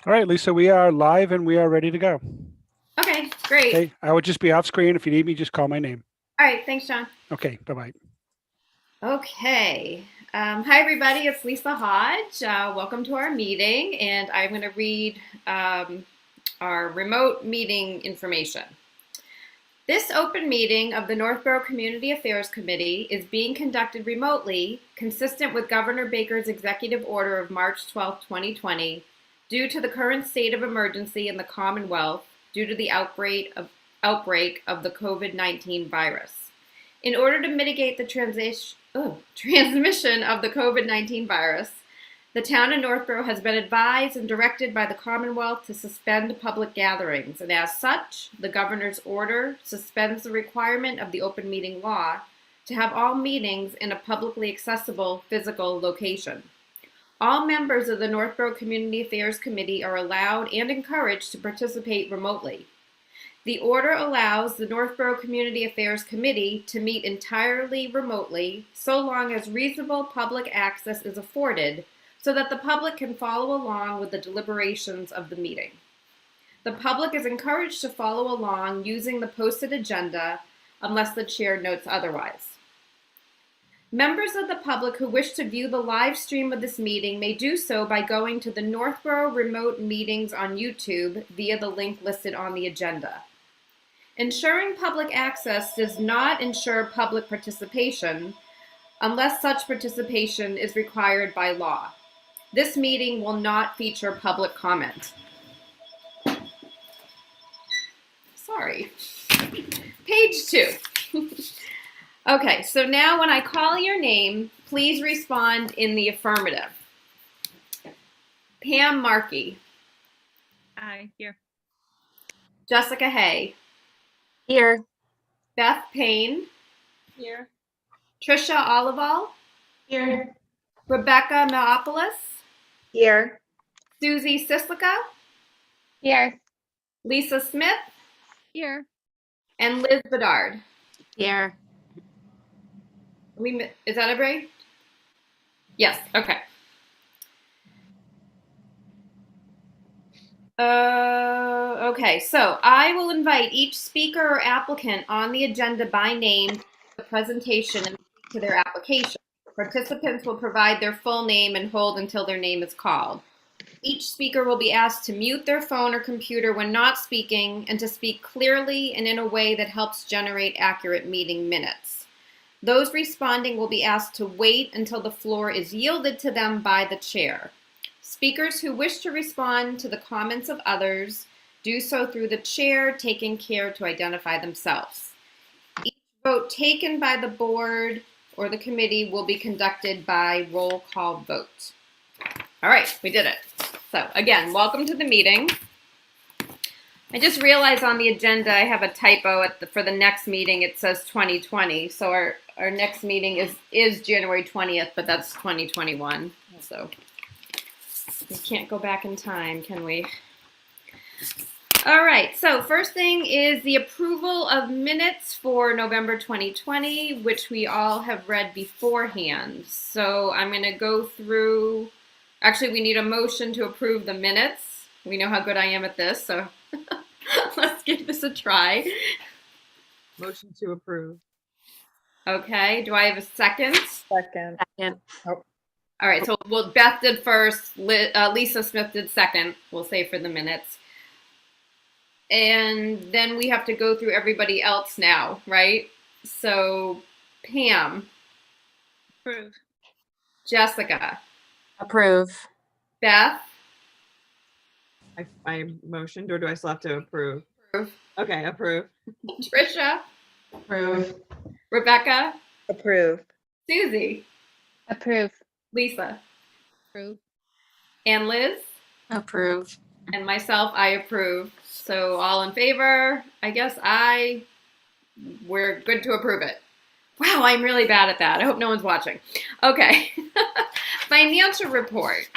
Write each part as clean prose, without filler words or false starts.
All right, Lisa, we are live and we are ready to go. Okay, great. Okay, I would just be off screen. If you need me, just call my name. All right, thanks, John. Okay, bye-bye. Okay. Hi, everybody. It's Lisa Hodge. Welcome to our meeting, and I'm going to read our remote meeting information. This open meeting of the Northborough Community Affairs Committee is being conducted remotely, consistent with Governor Baker's executive order of March 12, 2020, due to the current state of emergency in the Commonwealth due to the outbreak of the COVID-19 virus. In order to mitigate the transmission of the COVID-19 virus, the town of Northborough has been advised and directed by the Commonwealth to suspend public gatherings, and as such, the governor's order suspends the requirement of the open meeting law to have all meetings in a publicly accessible physical location. All members of the Northborough Community Affairs Committee are allowed and encouraged to participate remotely. The order allows the Northborough Community Affairs Committee to meet entirely remotely so long as reasonable public access is afforded so that the public can follow along with the deliberations of the meeting. The public is encouraged to follow along using the posted agenda unless the chair notes otherwise. Members of the public who wish to view the live stream of this meeting may do so by going to the Northborough Remote Meetings on YouTube via the link listed on the agenda. Ensuring public access does not ensure public participation unless such participation is required by law. This meeting will not feature public comment. Sorry. Page 2. Okay, so now when I call your name, please respond in the affirmative. Pam Markey. Aye, here. Jessica Hay. Here. Beth Payne. Here. Trisha Olival. Here. Rebecca Meopolis. Here. Susie Sislica. Here. Lisa Smith. Here. And Liz Bedard. Here. Is that everybody? Yes, okay. Okay, so I will invite each speaker or applicant on the agenda by name to the presentation and to their application. Participants will provide their full name and hold until their name is called. Each speaker will be asked to mute their phone or computer when not speaking and to speak clearly and in a way that helps generate accurate meeting minutes. Those responding will be asked to wait until the floor is yielded to them by the chair. Speakers who wish to respond to the comments of others do so through the chair, taking care to identify themselves. Each vote taken by the board or the committee will be conducted by roll call vote. All right, we did it. So again, welcome to the meeting. I just realized on the agenda I have a typo for the next meeting. It says 2020. So our next meeting is January 20th, but that's 2021. So we can't go back in time, can we? All right, so first thing is the approval of minutes for November 2020, which we all have read beforehand. So I'm going to go through, actually we need a motion to approve the minutes. We know how good I am at this, so let's give this a try. Motion to approve. Okay, do I have a second? Second. Second. All right, so Beth did first, Lisa Smith did second, we'll say for the minutes. And then we have to go through everybody else now, right? So Pam. Approve. Jessica. Approve. Beth. I motioned, or do I still have to approve? Approve. Okay, approve. Trisha. Approve. Rebecca. Approve. Susie. Approve. Lisa. Approve. And Liz. Approve. And myself, I approve. So all in favor, I guess we're good to approve it. Wow, I'm really bad at that. I hope no one's watching. Okay. Financial report.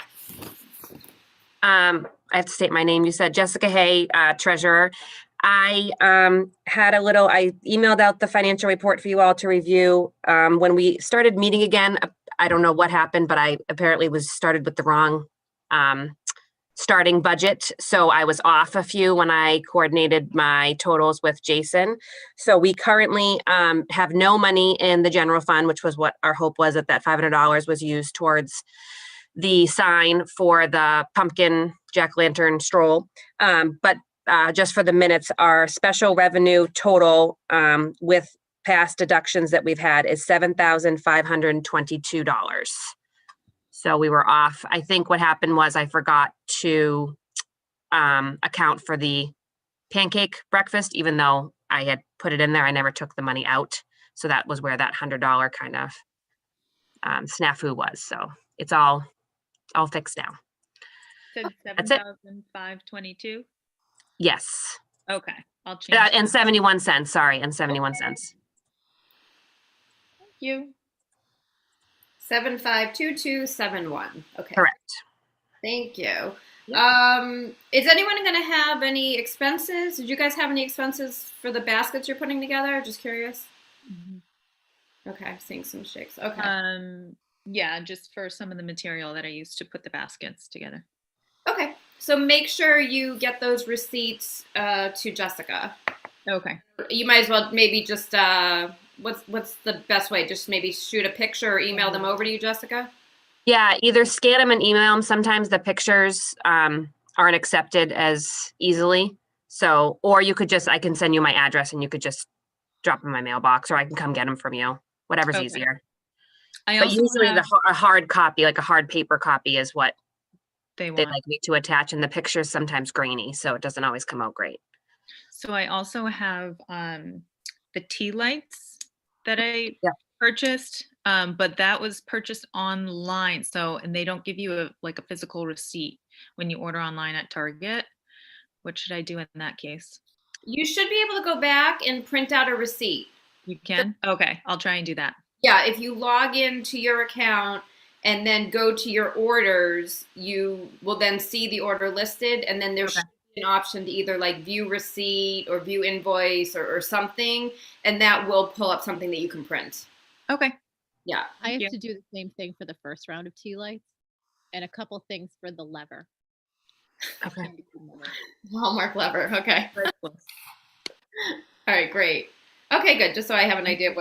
I have to state my name. You said Jessica Hay, treasurer. I emailed out the financial report for you all to review. When we started meeting again, I don't know what happened, but I apparently started with the wrong starting budget. So I was off a few when I coordinated my totals with Jason. So we currently have no money in the general fund, which was what our hope was, that $500 was used towards the sign for the pumpkin jack-o'-lantern stroll. But just for the minutes, our special revenue total with past deductions that we've had is $7,522. So we were off. I think what happened was I forgot to account for the pancake breakfast, even though I had put it in there. I never took the money out. So that was where that $100 kind of snafu was. So it's all fixed now. Said That's it. 7,522. Yes. Okay, I'll change. And that. 71 cents. Sorry. And 71 cents. Thank you. 752271. Okay. Correct. Thank you. Is anyone going to have any expenses? Did you guys have any expenses for the baskets you're putting together? Just curious. Mhm. Okay, I'm seeing some shakes. Okay. Yeah, just for some of the material that I used to put the baskets together. Okay. So make sure you get those receipts to Jessica. Okay. You might as well maybe just what's the best way? Just maybe shoot a picture or email them over to you, Jessica. Yeah, either scan them and email them. Sometimes the pictures aren't accepted as easily. So, or you could just, I can send you my address and you could just drop them in my mailbox, or I can come get them from you, whatever's Okay. easier. I But also usually have, a hard copy, like a hard paper copy, is what they they'd want. like me to attach, and the picture's sometimes grainy, so it doesn't always come out great. So I also have the tea lights that I Yeah. purchased, but that was purchased online. So, and they don't give you a physical receipt when you order online at Target. What should I do in that case? You should be able to go back and print out a receipt. You can? Okay, I'll try and do that. Yeah, if you log into your account and then go to your orders, you will then see the order listed, and then there's Okay. an option to either like view receipt or view invoice or something, and that will pull up something that you can print. Okay. Yeah. I have you. to do the same thing for the first round of tea lights and a couple things for the lever. Okay. Hallmark lever. Okay. Very close. All right, great. Okay, good. Just so I have an idea of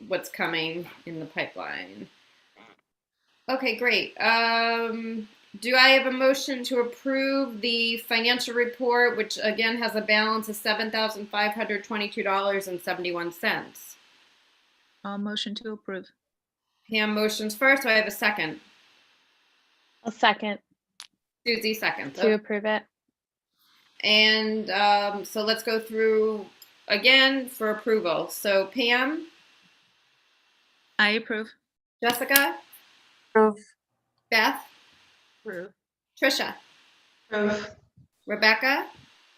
what's coming in the pipeline. Okay, great. Do I have a motion to approve the financial report, which again has a balance of $7,522.71? I'll motion to approve. Pam motions first. Do I have a second? A second Susie seconds. to approve it. And so let's go through again for approval. So Pam, I approve. Jessica, Approve. Beth, Approve. Trisha, Approve. Rebecca,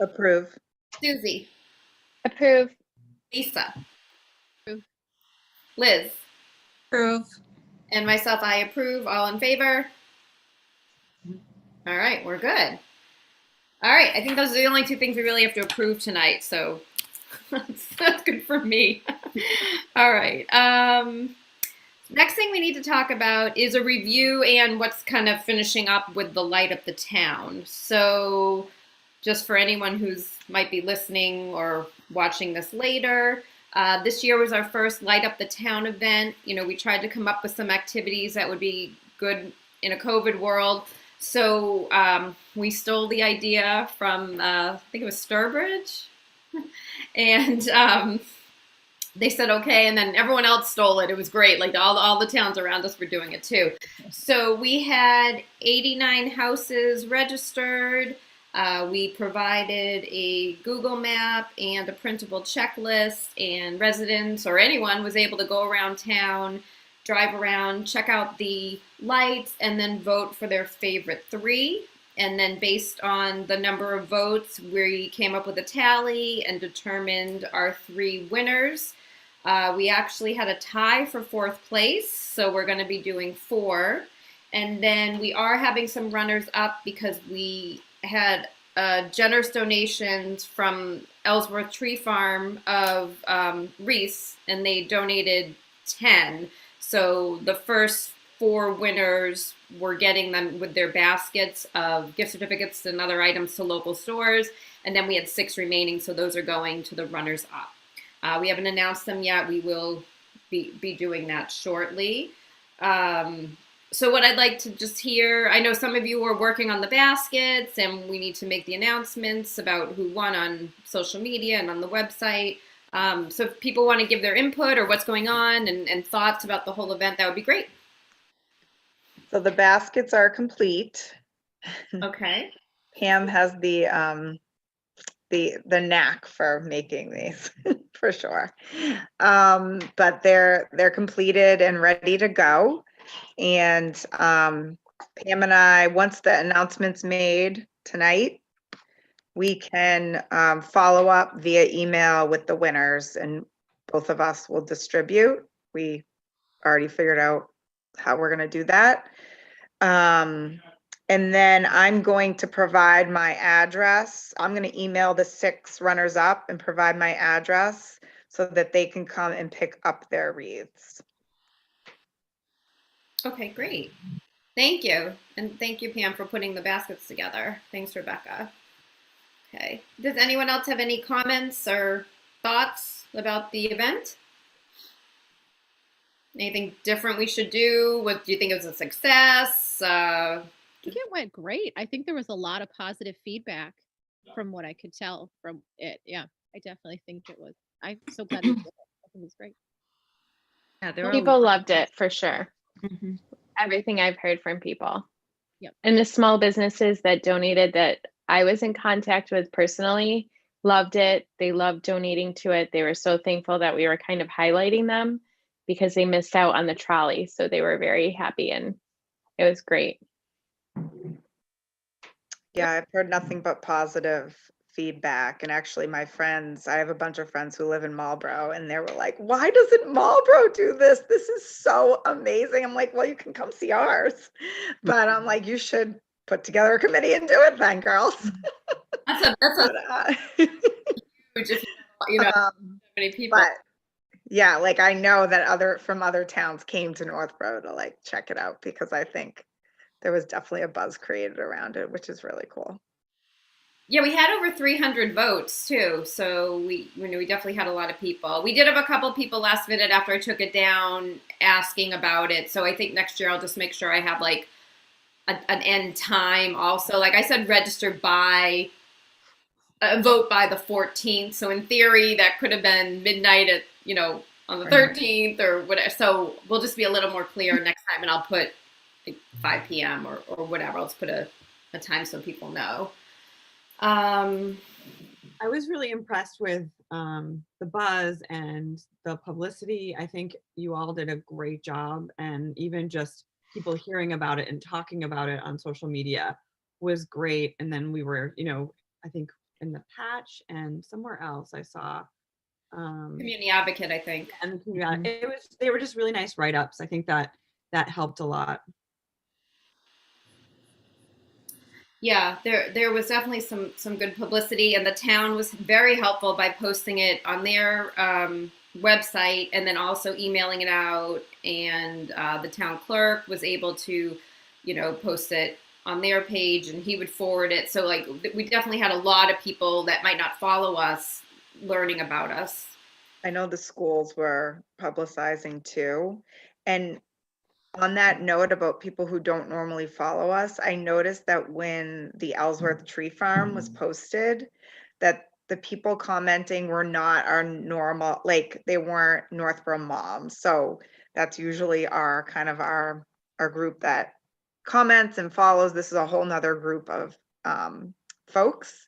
Approve. Susie, Approve. Lisa, Approve. Liz, Approve. and myself, I approve. All in favor? All right, we're good. All right, I think those are the only two things we really have to approve tonight, so that's good for me. All right. Next thing we need to talk about is a review and what's kind of finishing up with the Light Up the Town. So just for anyone who's might be listening or watching this later, this year was our first Light Up the Town event. You know, we tried to come up with some activities that would be good in a COVID world. So we stole the idea from, I think it was Sturbridge. And they said, okay, and then everyone else stole it. It was great. Like all the towns around us were doing it too. So we had 89 houses registered. We provided a Google map and a printable checklist, and residents or anyone was able to go around town, drive around, check out the lights, and then vote for their favorite three. And then based on the number of votes, we came up with a tally and determined our three winners. We actually had a tie for fourth place, so we're going to be doing 4. And then we are having some runners up because we had generous donations from Ellsworth Tree Farm of Reese, and they donated 10. So the first 4 winners, we're getting them with their baskets of gift certificates and other items to local stores. And then we had 6 remaining, so those are going to the runners up. We haven't announced them yet. We will be doing that shortly. So what I'd like to just hear, I know some of you are working on the baskets and we need to make the announcements about who won on social media and on the website. So if people want to give their input or what's going on and thoughts about the whole event, that would be great. So the baskets are complete. Okay. Pam has the knack for making these for sure. But they're completed and ready to go. And Pam and I, once the announcement's made tonight, we can follow up via email with the winners, and both of us will distribute. We already figured out how we're going to do that. And then I'm going to provide my address. I'm going to email the 6 runners up and provide my address so that they can come and pick up their wreaths. Okay, great. Thank you. And thank you, Pam, for putting the baskets together. Thanks, Rebecca. Okay. Does anyone else have any comments or thoughts about the event? Anything different we should do? What do you think it was a success? I think it went great. I think there was a lot of positive feedback from what I could tell from it. Yeah, I definitely think it was. I'm so glad we did it. I think it was great. Yeah, there were People loved it for sure. Mhm. Everything I've heard from people. Yep. And the small businesses that donated that I was in contact with personally loved it. They loved donating to it. They were so thankful that we were kind of highlighting them because they missed out on the trolley. So they were very happy and it was great. Yeah, I've heard nothing but positive feedback. And actually my friends, I have a bunch of friends who live in Marlboro, and they were like, why doesn't Marlboro do this? This is so amazing. I'm like, well, you can come see ours. But I'm like, you should put together a committee and do it then, girls. That's a But, huge, if you know, so many people. but yeah, like I know that from other towns came to Northborough to like check it out, because I think there was definitely a buzz created around it, which is really cool. Yeah, we had over 300 votes too, so we definitely had a lot of people. We did have a couple people last minute after I took it down asking about it. So I think next year I'll just make sure I have like an end time also. Like I said, vote by the 14th. So in theory, that could have been midnight at on the 13th or whatever. So we'll just be a little more clear next time, and I'll put like 5 p.m. or whatever. I'll just put a time so people know. I was really impressed with the buzz and the publicity. I think you all did a great job, and even just people hearing about it and talking about it on social media was great. And then we were, I think in the Patch and somewhere else I saw Community Advocate, I think. And they were just really nice write-ups. I think that helped a lot. Yeah, there was definitely some good publicity, and the town was very helpful by posting it on their website and then also emailing it out. And the town clerk was able to, post it on their page, and he would forward it. So like we definitely had a lot of people that might not follow us learning about us. I know the schools were publicizing too. And on that note about people who don't normally follow us, I noticed that when the Ellsworth Tree Farm was posted, that the people commenting were not our normal, like they weren't Northborough moms. So that's usually our group that comments and follows. This is a whole nother group of folks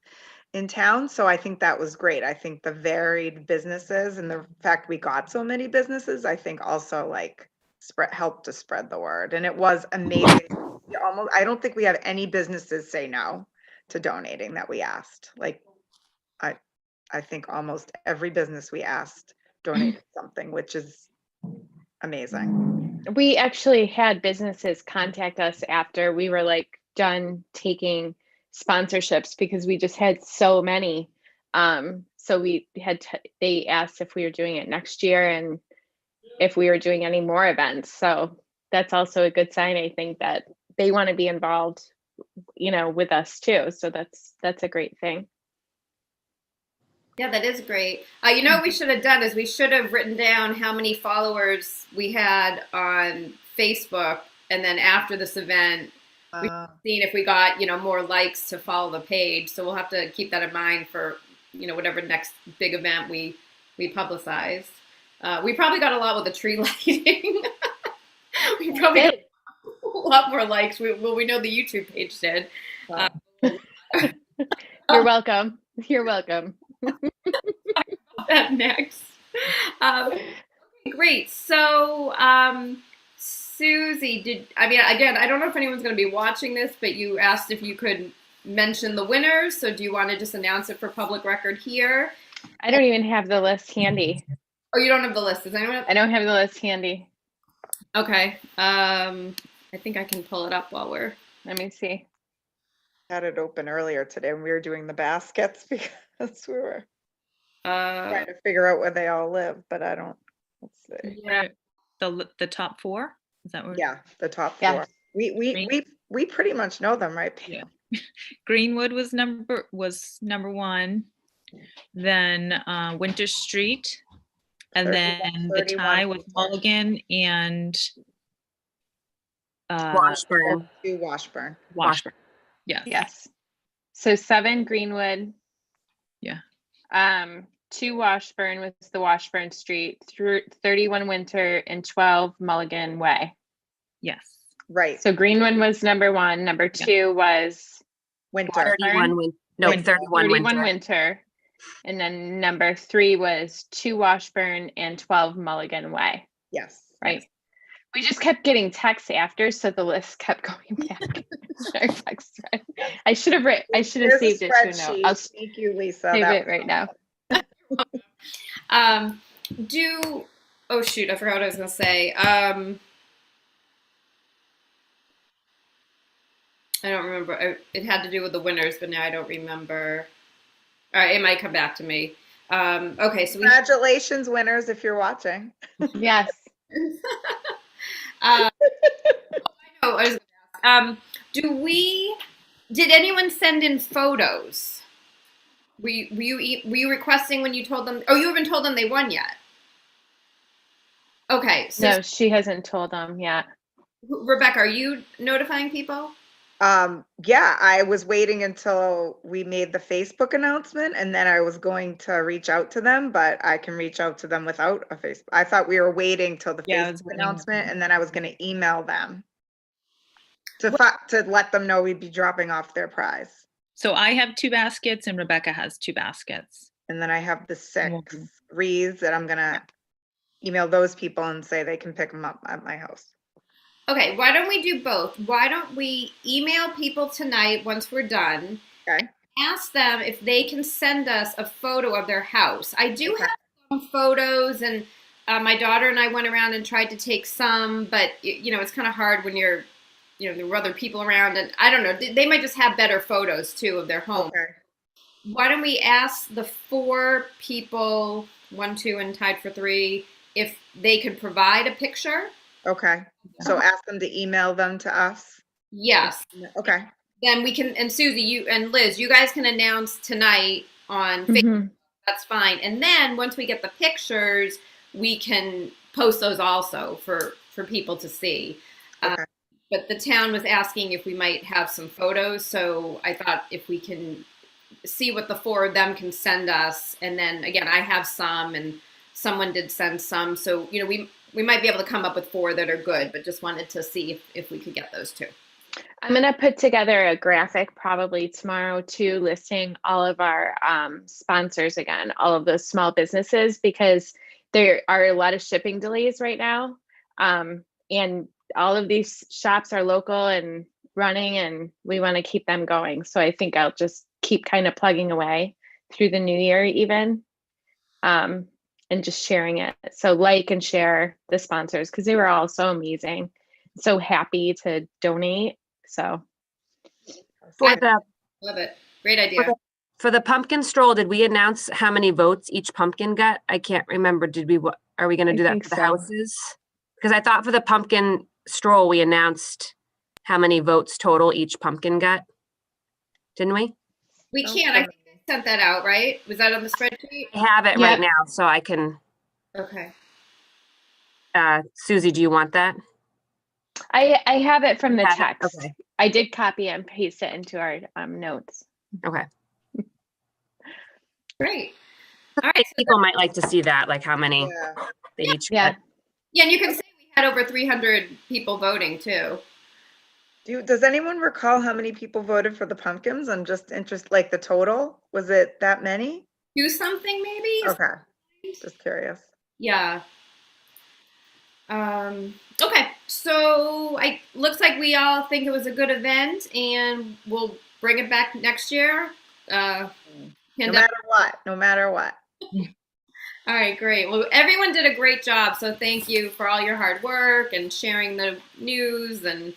in town. So I think that was great. I think the varied businesses and the fact we got so many businesses, I think also like helped to spread the word. And it was amazing. I don't think we have any businesses say no to donating that we asked. Like I think almost every business we asked donated something, which is amazing. We actually had businesses contact us after we were like done taking sponsorships because we just had so many. So they asked if we were doing it next year and if we were doing any more events. So that's also a good sign, I think, that they want to be involved, with us too. So that's a great thing. Yeah, that is great. You know what we should have done is we should have written down how many followers we had on Facebook, and then after this event, seeing if we got more likes to follow the page. So we'll have to keep that in mind for whatever next big event we publicize. We probably got a lot with the tree lighting. We probably got a lot more likes. We know the YouTube page did. You're welcome. You're welcome. That next. Great. So, Susie, again, I don't know if anyone's going to be watching this, but you asked if you could mention the winners. So do you want to just announce it for public record here? I don't even have the list handy. Oh, you don't have the list. Does anyone have? I don't have the list handy. Okay. I think I can pull it up while we're. Let me see. Had it open earlier today when we were doing the baskets because we were trying to figure out where they all live, but I don't. Let's see. Yeah. The top 4? Is that what? Yeah, the top Yeah. 4. We pretty much know them, right? Pam? Yeah. Greenwood was number 1. Then Winter Street, and 31, then the tie was Mulligan and Washburn. To Washburn. Washburn. Yes. Yes. So 7 Greenwood. Yeah. 2 Washburn was the Washburn Street, 31 Winter, and 12 Mulligan Way. Yes. Right. So Greenwood was number 1. Number 2 was Winter. 31 win. No, 31 winter. Winter. And then number 3 was 2 Washburn and 12 Mulligan Way. Yes. Right. We just kept getting texts after, so the list kept going back. Our text thread. I should have There's a saved it to a note. spreadsheet. I'll Thank you, Lisa. save That it was right now. Oh shoot, I forgot what I was gonna say. I don't remember. It had to do with the winners, but now I don't remember. All right, it might come back to me. Okay, so Congratulations, winners, if you're watching. Yes. I was gonna ask, did anyone send in photos? Were you requesting when you told them? Oh, you haven't told them they won yet. Okay, so No, she hasn't told them yet. Rebecca, are you notifying people? Yeah, I was waiting until we made the Facebook announcement, and then I was going to reach out to them, but I can reach out to them without a Facebook. I thought we were waiting till the Yeah, I was Facebook waiting. announcement, and then I was going to email them to let them know we'd be dropping off their prize. So I have 2 baskets and Rebecca has 2 baskets. And then I have the 6 Okay. wreaths that I'm going to email those people and say they can pick them up at my house. Okay, why don't we do both? Why don't we email people tonight once we're done? Okay. Ask them if they can send us a photo of their house. I do Okay. have some photos, and my daughter and I went around and tried to take some, but it's kind of hard when there were other people around, and I don't know. They might just have better photos too of their home. Okay. Why don't we ask the 4 people, 1, 2, and tied for 3, if they could provide a picture? Okay. So ask them to email them to us. Yes. Okay. Then we can, and Susie, you and Liz, you guys can announce tonight on Facebook. Mhm. That's fine. And then once we get the pictures, we can post those also for people to see. Okay. But the town was asking if we might have some photos. So I thought if we can see what the 4 of them can send us. And then again, I have some and someone did send some. So, we might be able to come up with 4 that are good, but just wanted to see if we could get those 2. I'm going to put together a graphic probably tomorrow too, listing all of our sponsors again, all of those small businesses, because there are a lot of shipping delays right now. And all of these shops are local and running, and we want to keep them going. So I think I'll just keep kind of plugging away through the new year even. And just sharing it. So like and share the sponsors, because they were all so amazing, so happy to donate. So For the Love it. Great idea. for the pumpkin stroll, did we announce how many votes each pumpkin got? I can't remember. Are we going to I do that think for the so. houses? Because I thought for the pumpkin stroll, we announced how many votes total each pumpkin got, didn't we? We Oh, can't. I think they sent that out, right? Was that on the spreadsheet? I have it Yep. right now, so I can, Okay. Susie, do you want that? I have it from the Have it? text. Okay. I did copy and paste it into our notes. Okay. Great. I All right. think people might like to see that, like how many Yeah. they each Yeah. got. Yeah, and you can say we had over 300 people voting too. Does anyone recall how many people voted for the pumpkins? I'm just interested, like the total, was it that many? Do something maybe? Okay, just curious. Yeah. Okay, so looks like we all think it was a good event, and we'll bring it back next year. No Hand matter what, no matter what. All right, great. Well, everyone did a great job, so thank you for all your hard work and sharing the news, and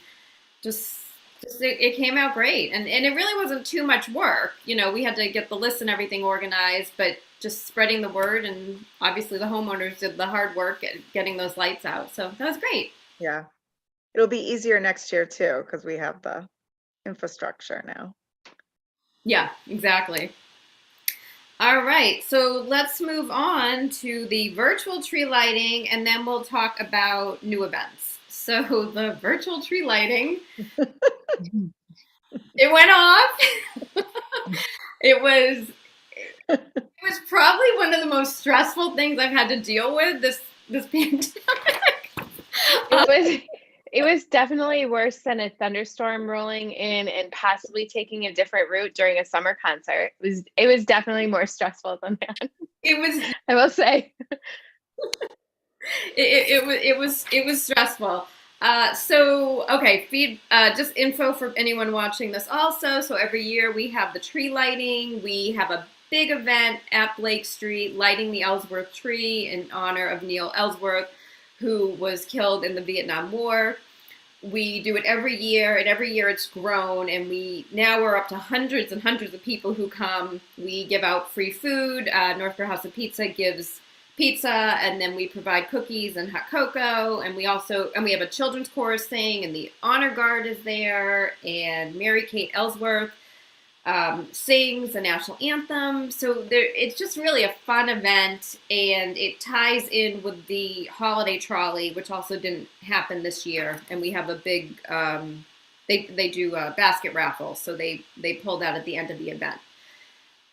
just it came out great. And it really wasn't too much work. You know, we had to get the list and everything organized, but just spreading the word, and obviously the homeowners did the hard work at getting those lights out. So that was great. Yeah. It'll be easier next year too, because we have the infrastructure now. Yeah, exactly. All right, so let's move on to the virtual tree lighting, and then we'll talk about new events. So the virtual tree lighting, it went off. It was probably one of the most stressful things I've had to deal with this pandemic. It was definitely worse than a thunderstorm rolling in and possibly taking a different route during a summer concert. It was definitely more stressful than that. It was I will say. it was stressful. So okay, just info for anyone watching this also. So every year we have the tree lighting. We have a big event at Blake Street, lighting the Ellsworth tree in honor of Neil Ellsworth, who was killed in the Vietnam War. We do it every year, and every year it's grown, and we're up to hundreds and hundreds of people who come. We give out free food. Northborough House of Pizza gives pizza, and then we provide cookies and hot cocoa, and we have a children's chorus thing, and the honor guard is there, and Mary Kate Ellsworth sings the national anthem. So it's just really a fun event, and it ties in with the holiday trolley, which also didn't happen this year. And we have a big, they do a basket raffle, so they pulled out at the end of the event.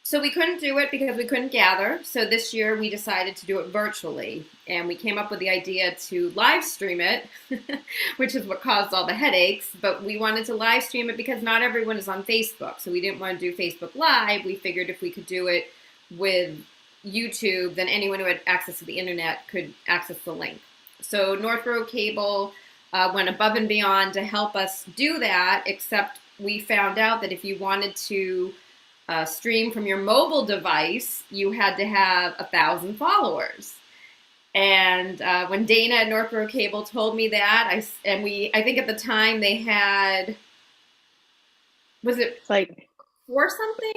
So we couldn't do it because we couldn't gather. So this year we decided to do it virtually, and we came up with the idea to live stream it, which is what caused all the headaches. But we wanted to live stream it because not everyone is on Facebook. So we didn't want to do Facebook Live. We figured if we could do it with YouTube, then anyone who had access to the internet could access the link. So Northborough Cable went above and beyond to help us do that, except we found out that if you wanted to stream from your mobile device, you had to have 1,000 followers. And when Dana at Northborough Cable told me that, I think at the time they had, was it Like 4 something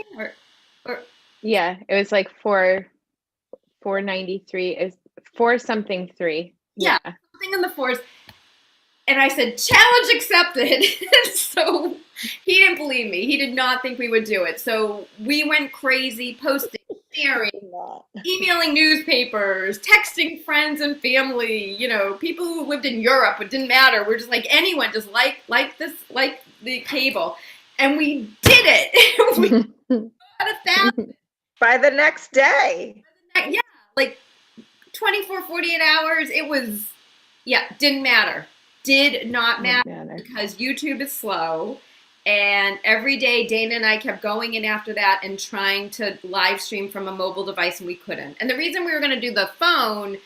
or yeah, it was like 493 is 4 something 3. Yeah. something in the 4s. And I said, challenge accepted. So he didn't believe me. He did not think we would do it. So we went crazy, posting, sharing, emailing newspapers, texting friends and family, people who lived in Europe. It didn't matter. We're just like, anyone, just like the cable. And we did it. We got 1,000. By the next day. Yeah, like 24, 48 hours. It was, didn't matter. Did not matter because YouTube is slow, and every day Dana and I kept going in after that and trying to live stream from a mobile device, and we couldn't. And the reason we were going to do the phone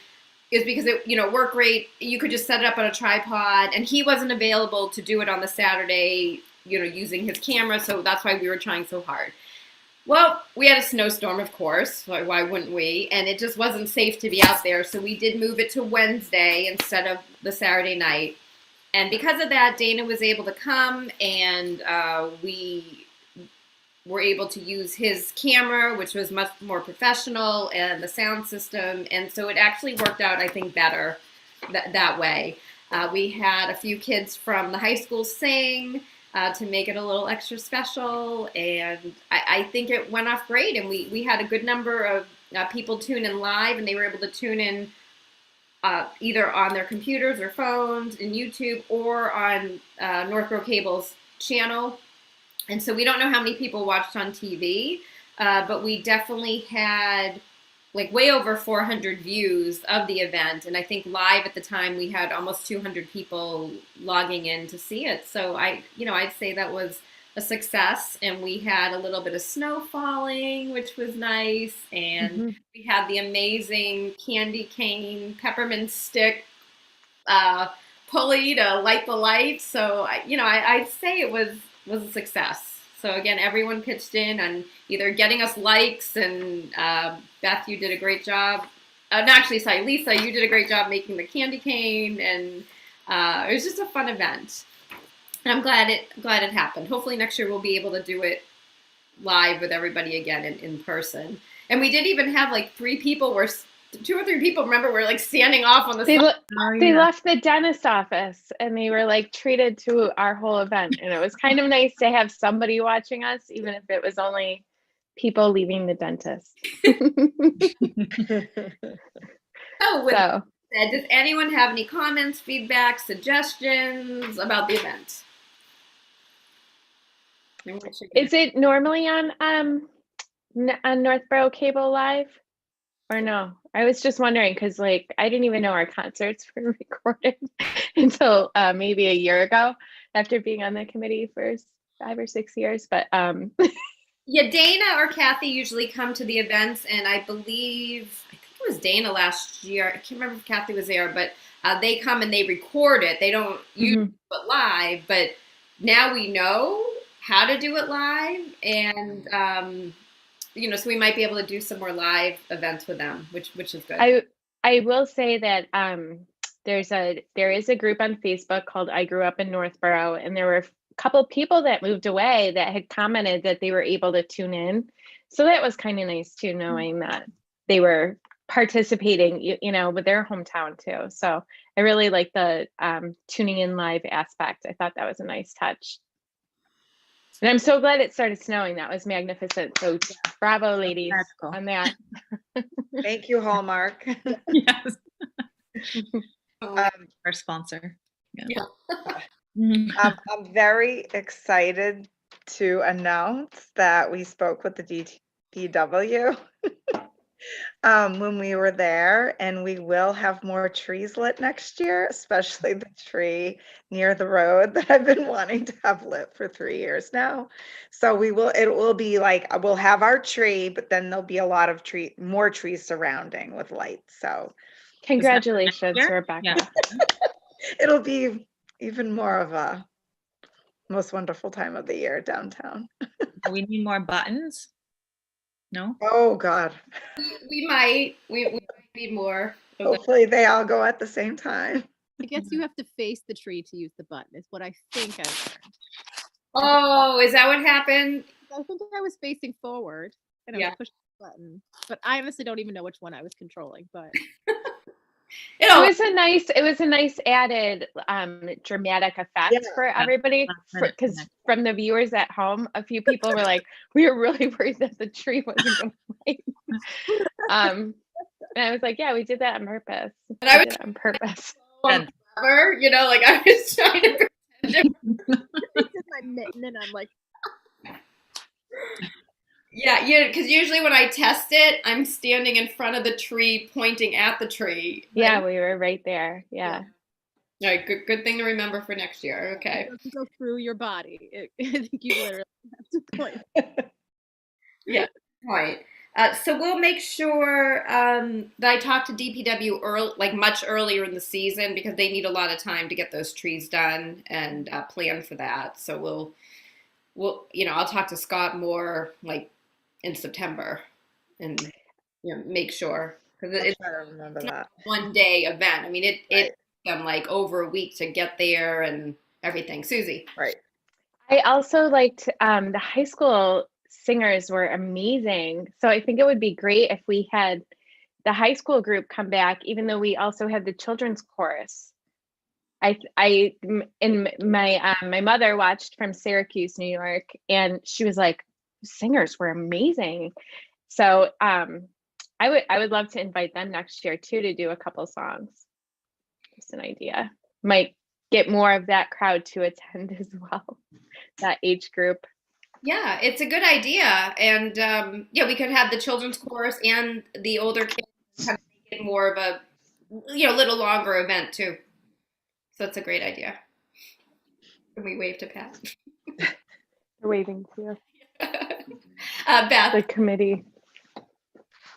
is because it worked great. You could just set it up on a tripod, and he wasn't available to do it on the Saturday, using his camera, so that's why we were trying so hard. Well, we had a snowstorm, of course, so why wouldn't we? And it just wasn't safe to be out there, so we did move it to Wednesday instead of the Saturday night. And because of that, Dana was able to come, and we were able to use his camera, which was much more professional, and the sound system. And so it actually worked out, I think, better that way. We had a few kids from the high school sing to make it a little extra special, and I think it went off great. And we had a good number of people tune in live, and they were able to tune in either on their computers or phones in YouTube or on Northborough Cable's channel. And so we don't know how many people watched on TV, but we definitely had like way over 400 views of the event. And I think live at the time we had almost 200 people logging in to see it. So I'd say that was a success. And we had a little bit of snow falling, which was nice. And we had the amazing candy cane peppermint stick pulley to light the lights. So I'd say it was a success. So again, everyone pitched in on either getting us likes, and Beth, you did a great job. No, actually, sorry, Lisa, you did a great job making the candy cane, and it was just a fun event. And I'm glad it happened. Hopefully next year we'll be able to do it live with everybody again in person. And we did even have like 2 or 3 people, remember, were like standing off on the side. They left the dentist office and they were like treated to our whole event. And it was kind of nice to have somebody watching us, even if it was only people leaving the dentist. Oh, with So, that said, does anyone have any comments, feedback, suggestions about the event? is it normally on Northborough Cable Live or no? I was just wondering because like I didn't even know our concerts were recorded until maybe a year ago after being on the committee for 5 or 6 years. But Yeah, Dana or Kathy usually come to the events, and I think it was Dana last year. I can't remember if Kathy was there, but they come and they record it. They don't use it live, but now we know how to do it live, and so we might be able to do some more live events with them, which is good. I will say that there is a group on Facebook called I Grew Up in Northborough, and there were a couple people that moved away that had commented that they were able to tune in. So that was kind of nice too, knowing that they were participating, with their hometown too. So I really like the tuning in live aspect. I thought that was a nice touch. And I'm so glad it started snowing. That was magnificent. So bravo, ladies, magical. on that. Thank you, Hallmark. Yes. Oh, Our sponsor. Yeah. I'm very excited to announce that we spoke with the DPW when we were there, and we will have more trees lit next year, especially the tree near the road that I've been wanting to have lit for 3 years now. So it will be like, we'll have our tree, but then there'll be a lot of more trees surrounding with lights. So Congratulations, year? Rebecca. Yeah. it'll be even more of a most wonderful time of the year downtown. We need more buttons. No? Oh God. we might need more of that. Hopefully they all go at the same time. I guess you have to face the tree to use the button, is what I think I learned. Oh, is that what happened? I think I was facing forward and I Yeah. was pushing the button, but I honestly don't even know which one I was controlling. But It was a nice added dramatic effect Yeah. for everybody, minute because connection. from the viewers at home, a few people were like, we were really worried that the tree wasn't going to light. And I was like, yeah, we did that on purpose. And I We was did it on purpose. clever, like I was trying to pretend. it's in my mitten and I'm like, Yeah, because usually when I test it, I'm standing in front of the tree, pointing at the tree. Yeah, we were right there. Yeah. All right, good thing to remember for next year. Okay. it doesn't go through your body. I think you literally have to point. Point. So we'll make sure that I talk to DPW much earlier in the season, because they need a lot of time to get those trees done and plan for that. So we'll I'll talk to Scott more like in September and make sure, because I'll it's try to remember not that. a one-day event. I mean, it Right. took them like over a week to get there and everything. Susie. Right. I also liked the high school singers were amazing. So I think it would be great if we had the high school group come back, even though we also had the children's chorus. My mother watched from Syracuse, New York, and she was like, singers were amazing. So I would love to invite them next year too to do a couple songs. Just an idea. Might get more of that crowd to attend as well. That age group. Yeah, it's a good idea. And yeah, we could have the children's chorus and the older kids kind of make it more of a, little longer event too. So it's a great idea. Can we wave to Pat? They're waving to you. Beth. The committee.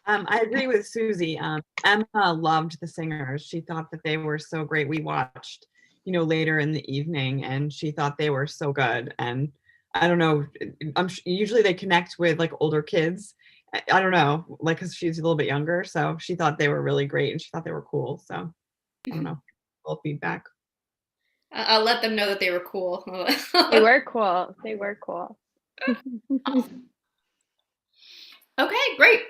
I agree with Susie. Emma loved the singers. She thought that they were so great. We watched, later in the evening, and she thought they were so good. And I don't know, usually they connect with like older kids. I don't know, like, cause she's a little bit younger. So she thought they were really great and she thought they were cool. So I don't know, full feedback. I'll let them know that they were cool. They were cool. They were cool. Okay, great.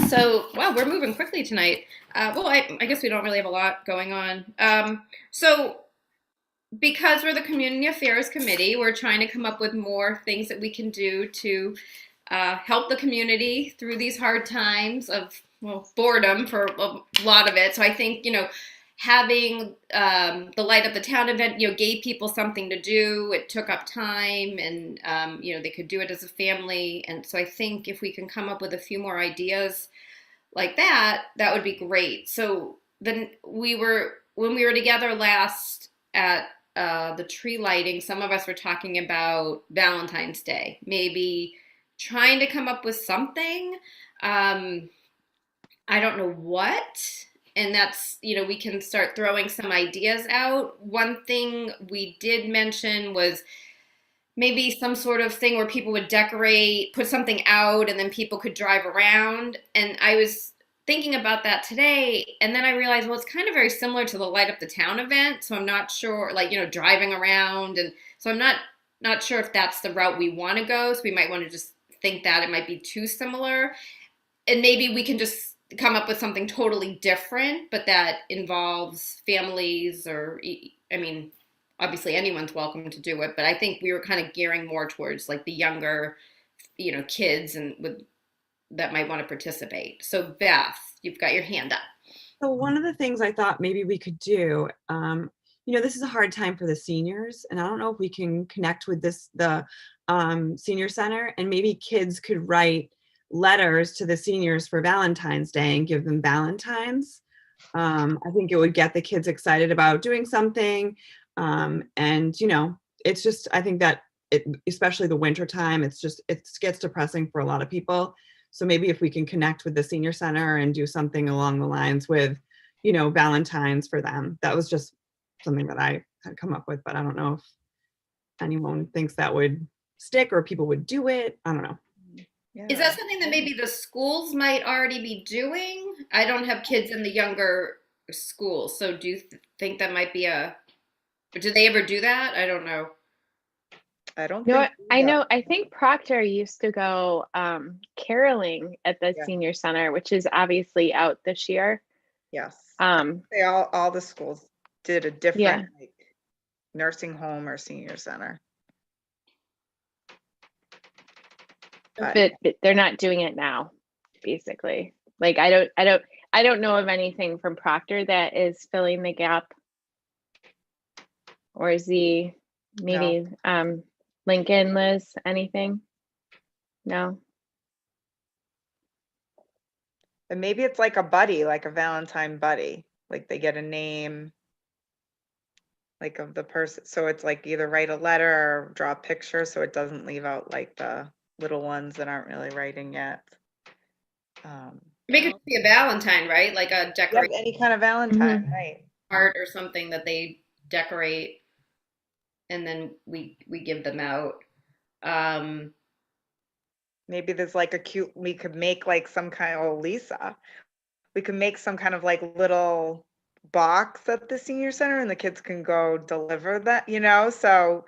So, wow, we're moving quickly tonight. I guess we don't really have a lot going on. So, because we're the Community Affairs Committee, we're trying to come up with more things that we can do to help the community through these hard times of, boredom for a lot of it. So I think, having the Light Up the Town event, gave people something to do. It took up time and, they could do it as a family. And so I think if we can come up with a few more ideas like that, that would be great. So then when we were together last at the tree lighting, some of us were talking about Valentine's Day, maybe trying to come up with something. I don't know what. And that's, we can start throwing some ideas out. One thing we did mention was maybe some sort of thing where people would decorate, put something out, and then people could drive around. And I was thinking about that today, and then I realized, well, it's kind of very similar to the Light Up the Town event. So I'm not sure, driving around. And so I'm not sure if that's the route we want to go. So we might want to just think that it might be too similar. And maybe we can just come up with something totally different, but that involves families or, obviously anyone's welcome to do it, but I think we were kind of gearing more towards like the younger, kids and that might want to participate. So Beth, you've got your hand up. So one of the things I thought maybe we could do, this is a hard time for the seniors, and I don't know if we can connect with the senior center, and maybe kids could write letters to the seniors for Valentine's Day and give them Valentines. I think it would get the kids excited about doing something. It's just, I think that especially the winter time, it gets depressing for a lot of people. So maybe if we can connect with the senior center and do something along the lines with, Valentines for them. That was just something that I had come up with, but I don't know if anyone thinks that would stick or people would do it. I don't know. Yeah. Is that something that maybe the schools might already be doing? I don't have kids in the younger schools, so do you think that might be do they ever do that? I don't know. I don't No, think I know. I think Proctor used to go caroling at the Yeah. senior center, which is obviously out this year. Yes. Um, They all the schools did a different like, nursing home or senior center. but they're not doing it now, basically. Like I don't know of anything from Proctor that is filling the gap. Or is maybe Lincoln, Liz, anything? No. And maybe it's like a buddy, like a Valentine buddy. Like they get a name like of the person. So it's like either write a letter or draw a picture so it doesn't leave out like the little ones that aren't really writing yet. Make it be a Valentine, right? Like a Yeah, decoration any kind of Valentine, right? art or something that they decorate, and then we give them out. Maybe there's like we could make like some kind of, Lisa, we could make some kind of like little box at the senior center and the kids can go deliver that, so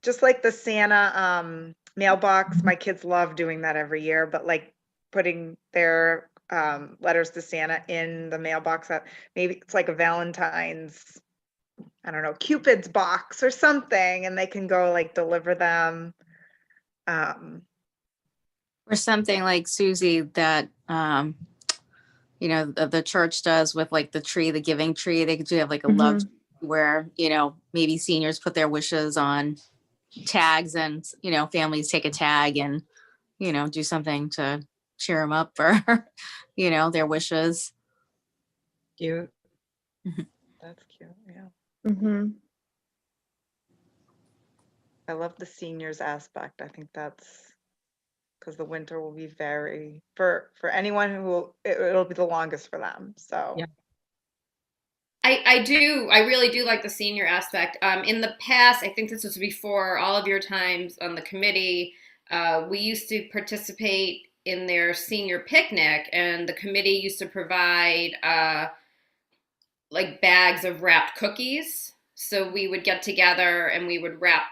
just like the Santa mailbox, my kids love doing that every year, but like putting their letters to Santa in the mailbox, maybe it's like a Valentine's I don't know, Cupid's box or something, and they can go like deliver them. Or something like Susie that, the church does with like the tree, the giving tree. They could do have like a love Mhm. tree where, maybe seniors put their wishes on tags and, families take a tag and, do something to cheer them up for, their wishes. Cute. That's cute, yeah. Mhm. I love the seniors aspect. I think that's because the winter will be very, for anyone who will, it'll be the longest for them, so. Yeah. I really do like the senior aspect. In the past, I think this was before all of your times on the committee, we used to participate in their senior picnic, and the committee used to provide like bags of wrapped cookies. So we would get together and we would wrap,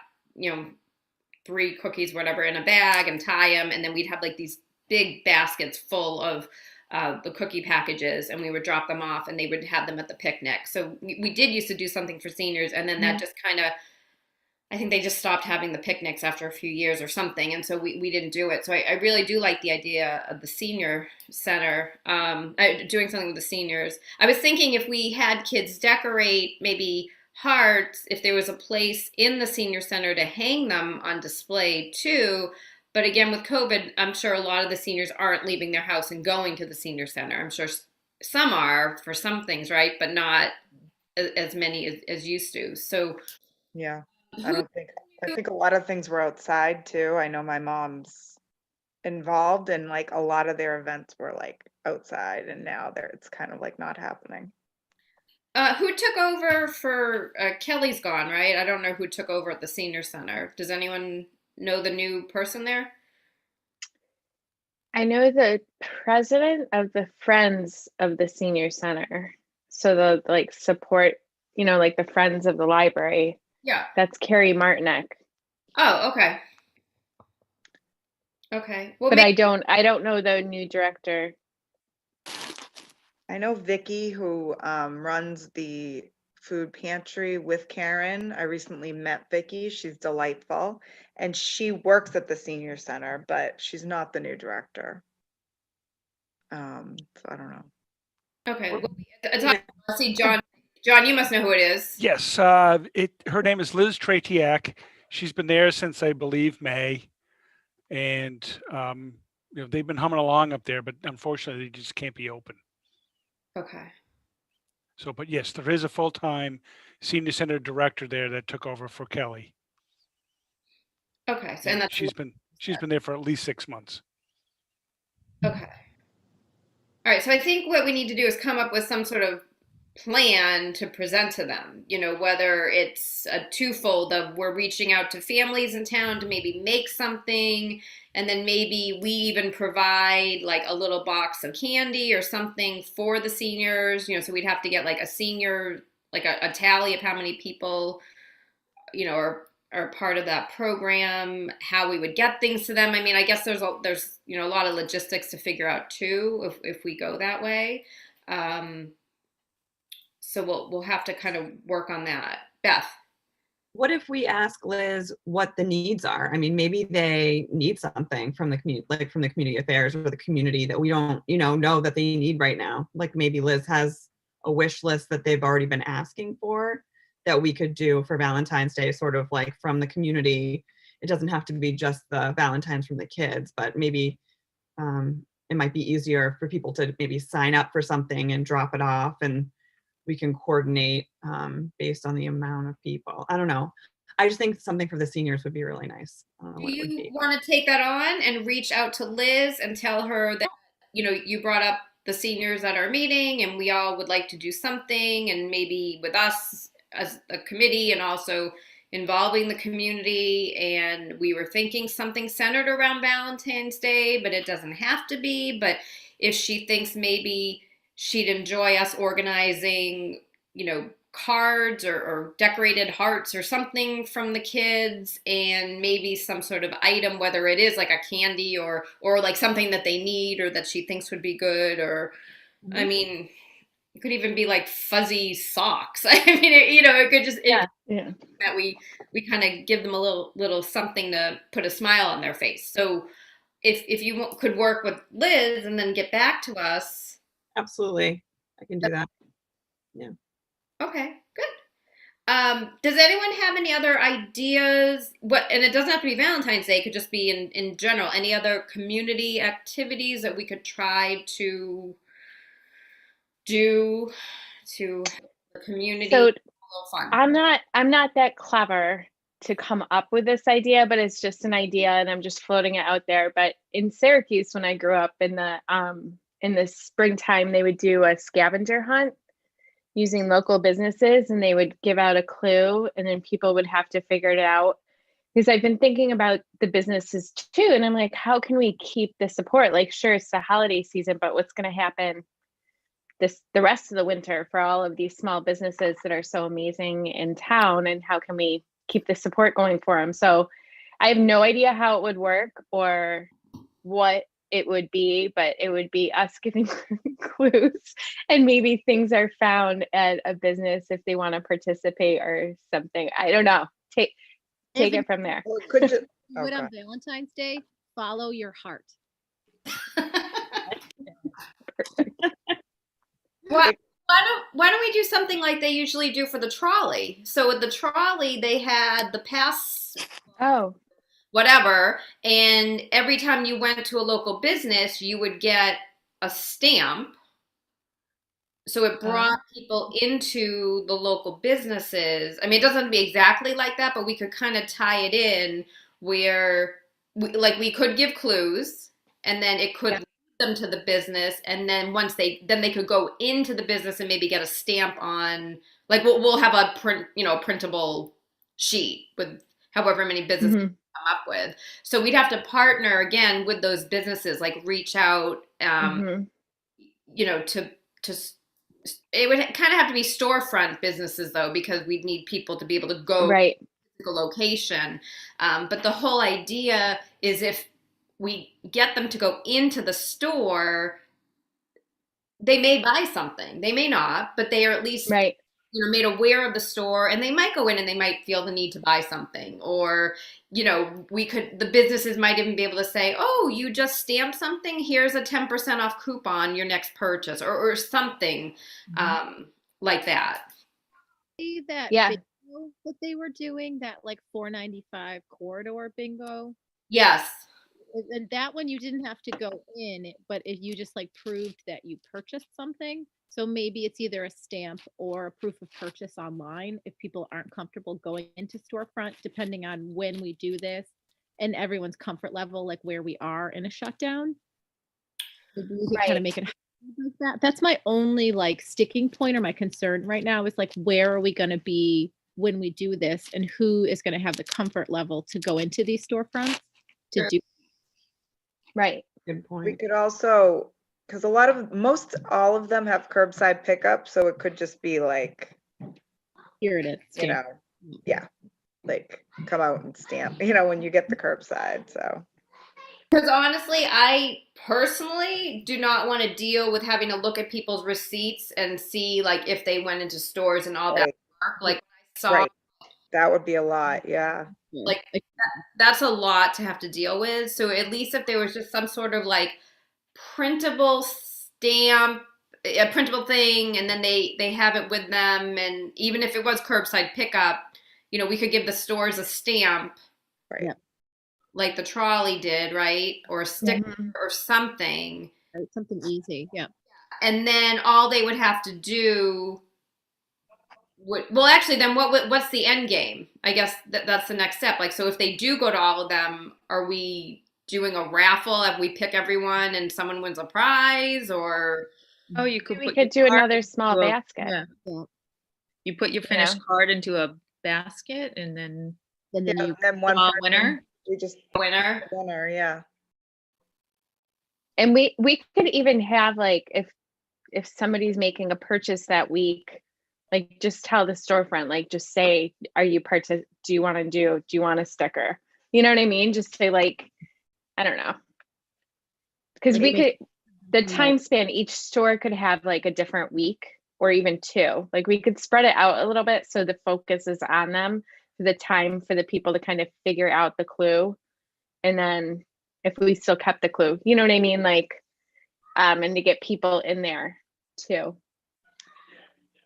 3 cookies, whatever, in a bag and tie them, and then we'd have like these big baskets full of the cookie packages, and we would drop them off, and they would have them at the picnic. So we did used to do something for seniors, and then that just kind of, I think they just stopped having the picnics after a few years or something, and so we didn't do it. So I really do like the idea of the senior center, doing something with the seniors. I was thinking if we had kids decorate maybe hearts, if there was a place in the senior center to hang them on display too. But again, with COVID, I'm sure a lot of the seniors aren't leaving their house and going to the senior center. I'm sure some are for some things, right? But not as many as used to. So Yeah, I think a lot of things were outside too. I know my mom's involved, and like a lot of their events were like outside, and now it's kind of like not happening. who took over for Kelly's gone, right? I don't know who took over at the senior center. Does anyone know the new person there? I know the president of the Friends of the Senior Center. So the like support, like the Friends of the Library. Yeah. That's Carrie Martinek. Oh, okay. Okay. Well, But I don't know the new director. I know Vicky, who runs the food pantry with Karen. I recently met Vicky. She's delightful, and she works at the senior center, but she's not the new director. So I don't know. okay. Well, I'll see John. John, you must know who it is. Yes, her name is Liz Tretiak. She's been there since I believe May, and they've been humming along up there, but unfortunately they just can't be open. Okay. So, but yes, there is a full-time senior center director there that took over for Kelly. Okay. So, and that's she's been there for at least 6 months. okay. All right. So I think what we need to do is come up with some sort of plan to present to them, whether it's a twofold of we're reaching out to families in town to maybe make something, and then maybe we even provide like a little box of candy or something for the seniors, so we'd have to get like a senior, like a tally of how many people, are part of that program, how we would get things to them. I mean, I guess there's a lot of logistics to figure out too, if we go that way. So we'll have to kind of work on that. Beth. What if we ask Liz what the needs are? I mean, maybe they need something from the community, like from the community affairs or the community that we don't, know that they need right now. Like maybe Liz has a wish list that they've already been asking for that we could do for Valentine's Day, sort of like from the community. It doesn't have to be just the Valentines from the kids, but maybe it might be easier for people to maybe sign up for something and drop it off, and we can coordinate based on the amount of people. I don't know. I just think something for the seniors would be really nice. Do you want to take that on and reach out to Liz and tell her that, you brought up the seniors at our meeting and we all would like to do something, and maybe with us as a committee and also involving the community, and we were thinking something centered around Valentine's Day, but it doesn't have to be. But if she thinks maybe she'd enjoy us organizing, cards or decorated hearts or something from the kids, and maybe some sort of item, whether it is like a candy or like something that they need or that she thinks would be good, or I mean, it could even be like fuzzy socks. I mean, it could just, Yeah. that we kind of give them a little something to put a smile on their face. So if you could work with Liz and then get back to us. Absolutely. I can do that. Okay, good. Does anyone have any other ideas? And it doesn't have to be Valentine's Day, it could just be in general. Any other community activities that we could try to do to help the community? So a little fun. I'm not that clever to come up with this idea, but it's just an idea and I'm just floating it out there. But in Syracuse, when I grew up in the springtime, they would do a scavenger hunt using local businesses, and they would give out a clue and then people would have to figure it out. Because I've been thinking about the businesses too, and I'm like, how can we keep the support? Like, sure, it's the holiday season, but what's going to happen the rest of the winter for all of these small businesses that are so amazing in town, and how can we keep the support going for them? So I have no idea how it would work or what it would be, but it would be us giving clues, and maybe things are found at a business if they want to participate or something. I don't know. Take it from there. Or it could just, Do it on okay. Valentine's Day. Follow your heart. Why don't we do something like they usually do for the trolley? So with the trolley, they had the pass, Oh, whatever, and every time you went to a local business, you would get a stamp. So it brought people into the local businesses. I mean, it doesn't have to be exactly like that, but we could kind of tie it in where we could give clues, and then it could lead them to the business, and then once they could go into the business and maybe get a stamp on, like we'll have a printable sheet with however many businesses mhm. come up with. So we'd have to partner again with those businesses, like reach out, Mhm. to it would kind of have to be storefront businesses though, because we'd need people to be able to go Right. to the location. But the whole idea is if we get them to go into the store, they may buy something. They may not, but they are at least Right. made aware of the store, and they might go in and they might feel the need to buy something. Or the businesses might even be able to say, oh, you just stamped something, here's a 10% off coupon your next purchase, or something like that. See that Yeah. bingo that they were doing, that like $4.95 corridor bingo? Yes. And that one you didn't have to go in, but if you just like proved that you purchased something. So maybe it's either a stamp or a proof of purchase online if people aren't comfortable going into storefront, depending on when we do this and everyone's comfort level, like where we are in a shutdown. Maybe we could kind Right. of make it happen like that. That's my only like sticking point or my concern right now is like, where are we going to be when we do this, and who is going to have the comfort level to go into these storefronts to Sure. do. Right. Good We point. could also, because all of them have curbside pickup, so it could just be like, Here it is. yeah, like come out and stamp, when you get the curbside, so. Because honestly, I personally do not want to deal with having to look at people's receipts and see like if they went into stores and all that Right. work. Like I saw, Right. That would be a lot, yeah. like that's a lot to have to deal with. So at least if there was just some sort of like printable stamp, a printable thing, and then they have it with them, and even if it was curbside pickup, we could give the stores a stamp, Right. Yeah. like the trolley did, right? Or a sticker Mhm. or something. Right, something easy. Yeah. And then all they would have to do actually then what's the end game? I guess that's the next step. Like, so if they do go to all of them, are we doing a raffle? Have we pick everyone and someone wins a prize? Or Oh, you could We put could your do card another small into a- basket. Yeah. You put your finished card into a basket, and then And then Yeah, you and then one draw a person, winner. we just, winner? winner, yeah. And we could even have like if somebody's making a purchase that week, like just tell the storefront, like just say, do you want a sticker? You know what I mean? Just say like, I don't know. Because Like we make- could, the time span, each store could have like a different week or even 2. Like we could spread it out a little bit so the focus is on them for the time for the people to kind of figure out the clue. And then if we still kept the clue, you know what I mean? Like, and to get people in there too.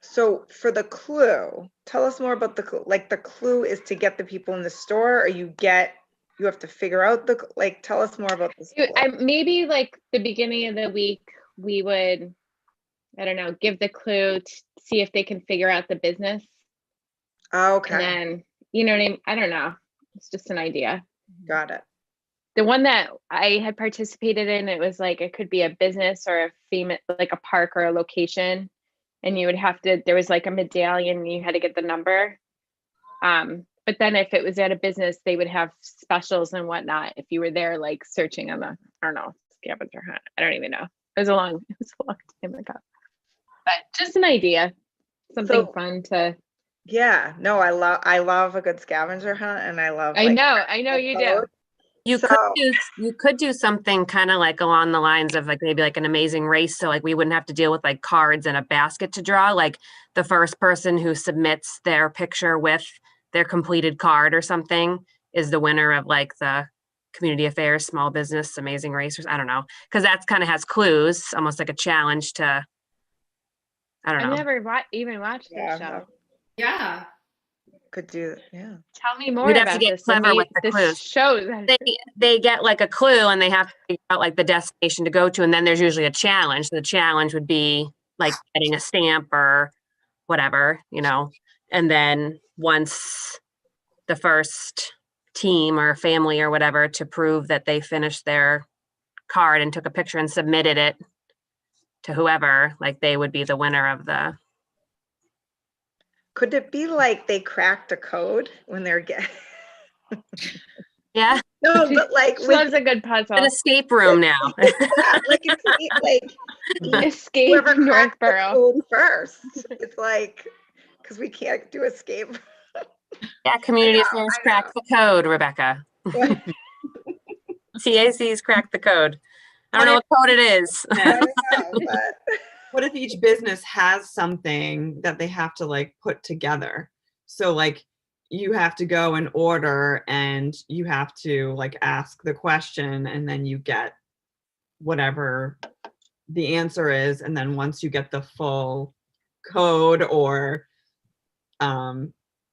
So for the clue, tell us more about the clue. Like the clue is to get the people in the store, or you have to figure out the, like, tell us more about this. Maybe like the beginning of the week, we would, I don't know, give the clue to see if they can figure out the business. Oh, And okay, then, you know what I mean? I don't know. It's just an idea. got it. The one that I had participated in, it was like, it could be a business or a famous, like a park or a location. And you would have to, there was like a medallion and you had to get the number. But then if it was at a business, they would have specials and whatnot. If you were there, like searching on the, I don't know, scavenger hunt. I don't even know. It was a long time ago. But just an idea, something So- fun to. Yeah, no, I love a good scavenger hunt, and I love. I like, know you do. code. You So- could do something kind of like along the lines of like maybe like an Amazing Race. So like we wouldn't have to deal with like cards and a basket to draw. Like the first person who submits their picture with their completed card or something is the winner of like the Community Affairs Small Business Amazing Race. I don't know, because that's kind of has clues, almost like a challenge to. I don't I know. never even watched Yeah, the show. Yeah. Could do, yeah. Tell me more We'd have about to get this. clever with the this clues. show. They get like a clue and they have to figure out like the destination to go to, and then there's usually a challenge. The challenge would be like getting a stamp or whatever, you know. And then once the first team or family or whatever to prove that they finished their card and took a picture and submitted it to whoever, like they would be the winner of the. Could it be like they cracked a code when they're getting? Yeah, No, but like She with loves a good puzzle. an escape room now. like it's like Escape whoever cracked the Northborough. code first. It's like, because we can't do escape. Yeah, Community I Affairs know. cracked the code, Rebecca. TAC's cracked the code. I don't know what code it is. I don't know, but What if each business has something that they have to like put together? So like you have to go and order and you have to like ask the question and then you get whatever the answer is. And then once you get the full code or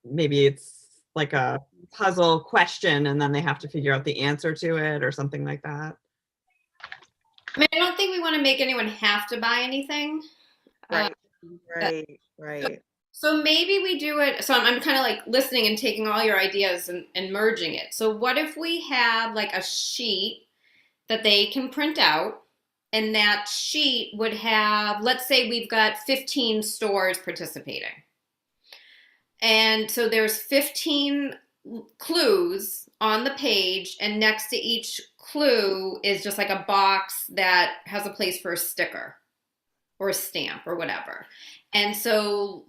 maybe it's like a puzzle question and then they have to figure out the answer to it or something like that. I mean, I don't think we want to make anyone have to buy anything. right. So maybe we do it. So I'm kind of like listening and taking all your ideas and merging it. So what if we have like a sheet that they can print out, and that sheet would have, let's say we've got 15 stores participating. And so there's 15 clues on the page, and next to each clue is just like a box that has a place for a sticker or a stamp or whatever. And so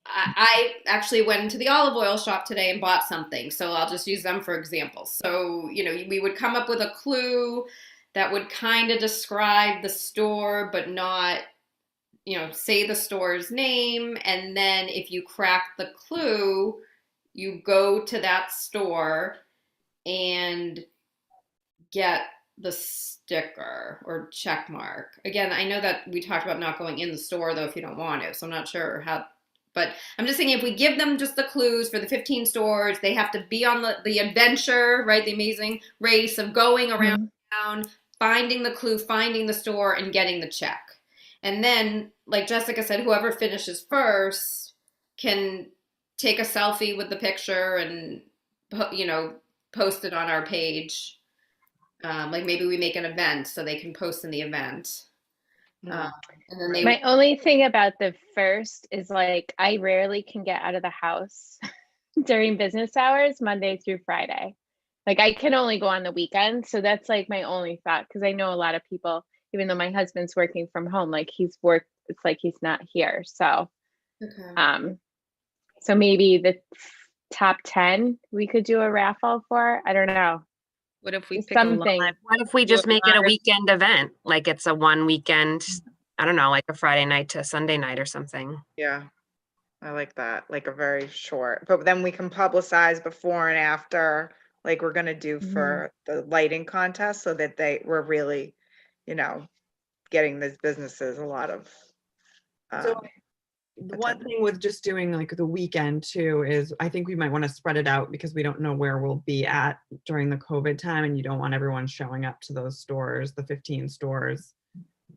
I actually went into the olive oil shop today and bought something. So I'll just use them for example. So, you know, we would come up with a clue that would kind of describe the store, but not, you know, say the store's name. And then if you crack the clue, you go to that store and get the sticker or check mark. Again, I know that we talked about not going in the store though if you don't want to, so I'm not sure how, but I'm just thinking if we give them just the clues for the 15 stores, they have to be on the adventure, right? The Amazing Race of going around town, finding the clue, finding the store, and getting the check. And then, like Jessica said, whoever finishes first can take a selfie with the picture and, you know, post it on our page. Like maybe we make an event so they can post in the event. And then they. My only thing about the first is like I rarely can get out of the house during business hours, Monday through Friday. Like I can only go on the weekend. So that's like my only thought, because I know a lot of people, even though my husband's working from home, like it's like he's not here. So Okay. so maybe the top 10 we could do a raffle for. I don't know. What if we Just pick a something. live? What if we just make it a weekend event? Like it's a one weekend I don't know, like a Friday night to Sunday night or something. Yeah, I like that, like a very short, but then we can publicize before and after, like we're gonna do for the lighting contest, so that we're really, you know, getting these businesses a lot of. So um, the one thing with just doing like the weekend too is I think we might want to spread it out because we don't know where we'll be at during the COVID time, and you don't want everyone showing up to those stores, the 15 stores,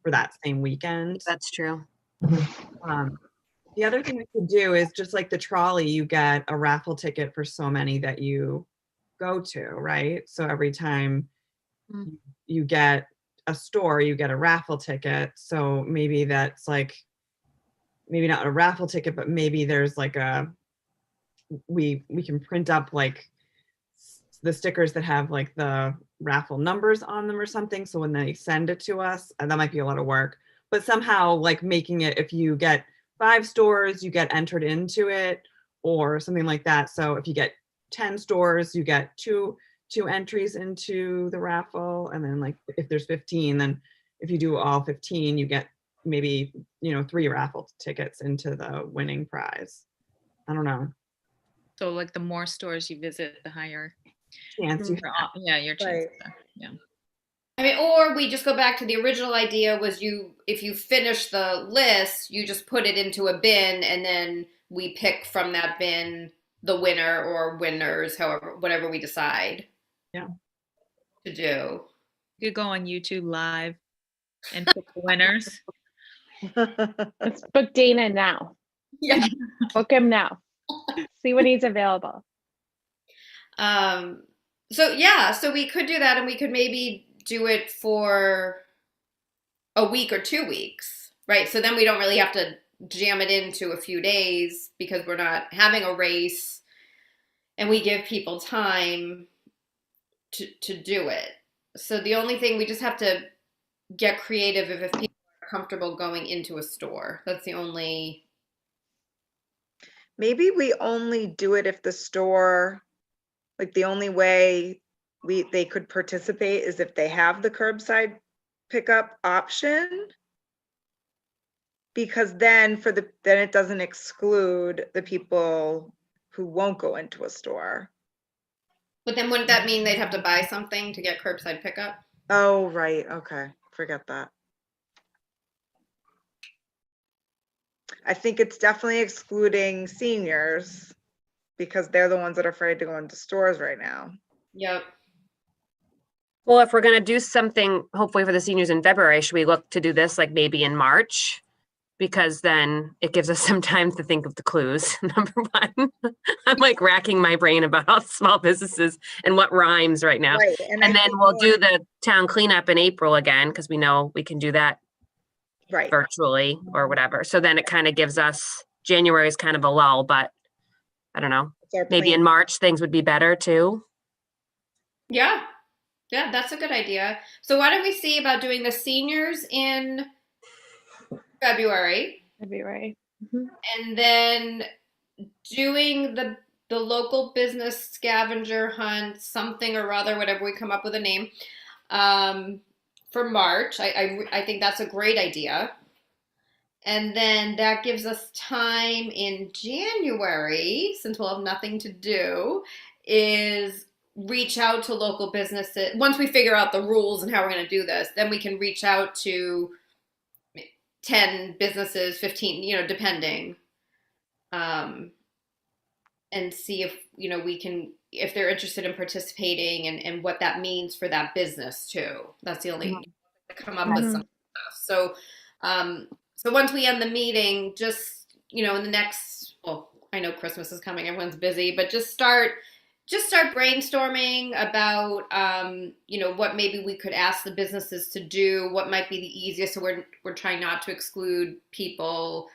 for that same weekend. That's true. The other thing we could do is just like the trolley, you get a raffle ticket for so many that you go to, right? So every time Mm. you get a store, you get a raffle ticket. So maybe that's like, maybe not a raffle ticket, but maybe there's like we can print up like the stickers that have like the raffle numbers on them or something. So when they send it to us, and that might be a lot of work, but somehow like making it, if you get 5 stores, you get entered into it or something like that. So if you get 10 stores, you get two entries into the raffle. And then like if there's 15, then if you do all 15, you get maybe, 3 raffle tickets into the winning prize. I don't know. So like the more stores you visit, the higher. Chance you Yeah, your chances. Right. Yeah. I mean, or we just go back to the original idea was if you finish the list, you just put it into a bin and then we pick from that bin the winner or winners, however, whatever we decide. Yeah. To do. You could go on YouTube Live and pick the winners. Let's book Dana now. Yeah. Book him now. See when he's available. So we could do that, and we could maybe do it for a week or 2 weeks, right? So then we don't really have to jam it into a few days because we're not having a race, and we give people time to do it. So the only thing, we just have to get creative if people are comfortable going into a store. That's the only. Maybe we only do it if the store, like the only way they could participate is if they have the curbside pickup option. Because then then it doesn't exclude the people who won't go into a store. But then wouldn't that mean they'd have to buy something to get curbside pickup? Oh, right, okay, forget that. I think it's definitely excluding seniors because they're the ones that are afraid to go into stores right now. Yep. Well, if we're gonna do something, hopefully for the seniors in February, should we look to do this like maybe in March? Because then it gives us some time to think of the clues, number one. I'm like racking my brain about all the small businesses and what rhymes right now. Right, And I then think we'll do the town cleanup in April again, because we know we can do that right. virtually or whatever. So then it kind of gives us, January is kind of a lull, but I don't know, It's our maybe plan. in March, things would be better too. Yeah. Yeah, that's a good idea. So why don't we see about doing the seniors in February, February. and then doing the local business scavenger hunt, something or other, whatever we come up with a name, for March. I think that's a great idea. And then that gives us time in January, since we'll have nothing to do, is reach out to local businesses. Once we figure out the rules and how we're going to do this, then we can reach out to 10 businesses, 15, depending, and see if, we can, if they're interested in participating and what that means for that business too. That's the only, come up with some stuff. So once we end the meeting, just, in the next, well, I know Christmas is coming, everyone's busy, but just start brainstorming about, what maybe we could ask the businesses to do, what might be the easiest. So we're trying not to exclude people